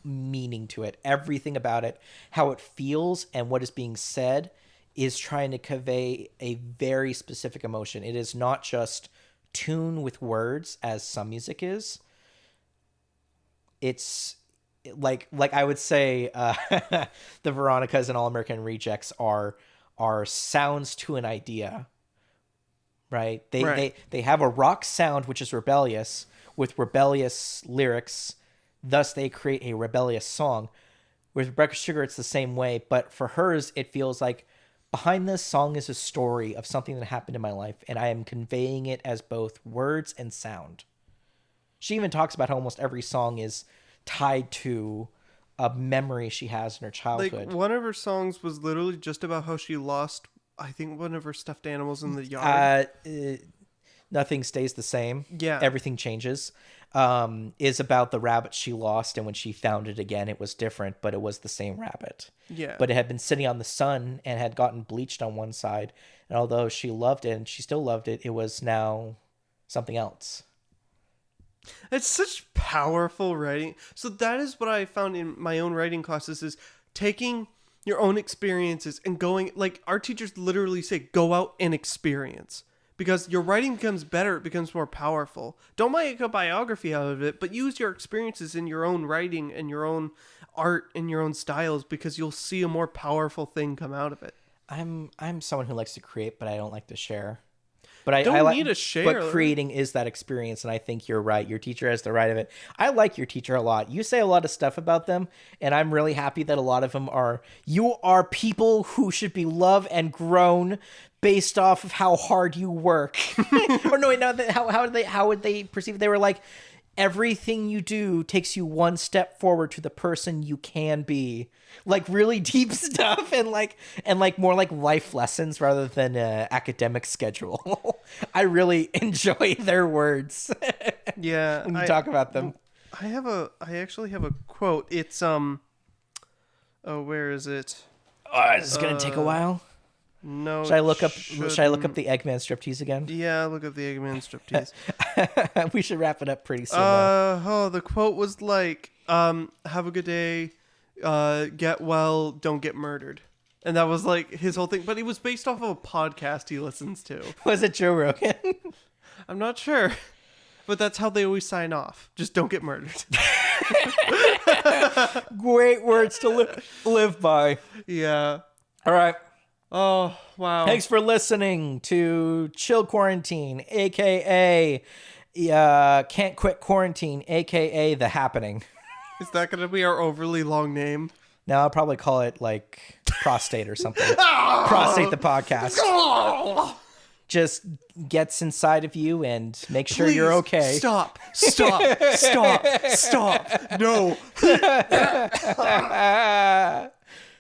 meaning to it. Everything about it, how it feels, and what is being said, is trying to convey a very specific emotion. It is not just tune with words, as some music is. It's like I would say, the Veronicas and All American Rejects are sounds to an idea. Right? They have a rock sound which is rebellious with rebellious lyrics, thus they create a rebellious song. With Rebecca Sugar it's the same way, but for hers it feels like behind this song is a story of something that happened in my life, and I am conveying it as both words and sound. She even talks about how almost every song is tied to a memory she has in her childhood. Like, one of her songs was literally just about how she lost, I think, one of her stuffed animals in the yard. Nothing stays the same. Yeah. Everything changes. Is about the rabbit she lost, and when she found it again, it was different, but it was the same rabbit. Yeah. But it had been sitting on the sun and had gotten bleached on one side, and although she loved it and she still loved it, it was now something else. It's such powerful writing. So that is what I found in my own writing classes, is taking your own experiences and going, like, our teachers literally say, go out and experience. Because your writing becomes better, it becomes more powerful. Don't make a biography out of it, but use your experiences in your own writing and your own art and your own styles, because you'll see a more powerful thing come out of it. I'm someone who likes to create, but I don't like to share. But I don't need to share. But creating is that experience, and I think you're right. Your teacher has the right of it. I like your teacher a lot. You say a lot of stuff about them, and I'm really happy that a lot of them are. You are people who should be loved and grown based off of how hard you work. Or no, wait, no. How would they perceive it? They were like, everything you do takes you one step forward to the person you can be. Like, really deep stuff, and like more like life lessons rather than academic schedule. I really enjoy their words. Yeah, when you talk about them. I actually have a quote. It's where is it? Oh, is this gonna take a while? No. Should I look up the Eggman striptease again? Yeah, look up the Eggman striptease. We should wrap it up pretty soon. The quote was like, have a good day, get well, don't get murdered. And that was like his whole thing, but it was based off of a podcast he listens to. Was it Joe Rogan? I'm not sure, but that's how they always sign off. Just don't get murdered. Great words to live by. Yeah. All right. Oh, wow. Thanks for listening to Chill Quarantine, a.k.a. Can't Quit Quarantine, a.k.a. The Happening. Is that going to be our overly long name? No, I'll probably call it, like, Prostate or something. Prostate the podcast. Just gets inside of you and make sure Please, you're okay. Stop. No.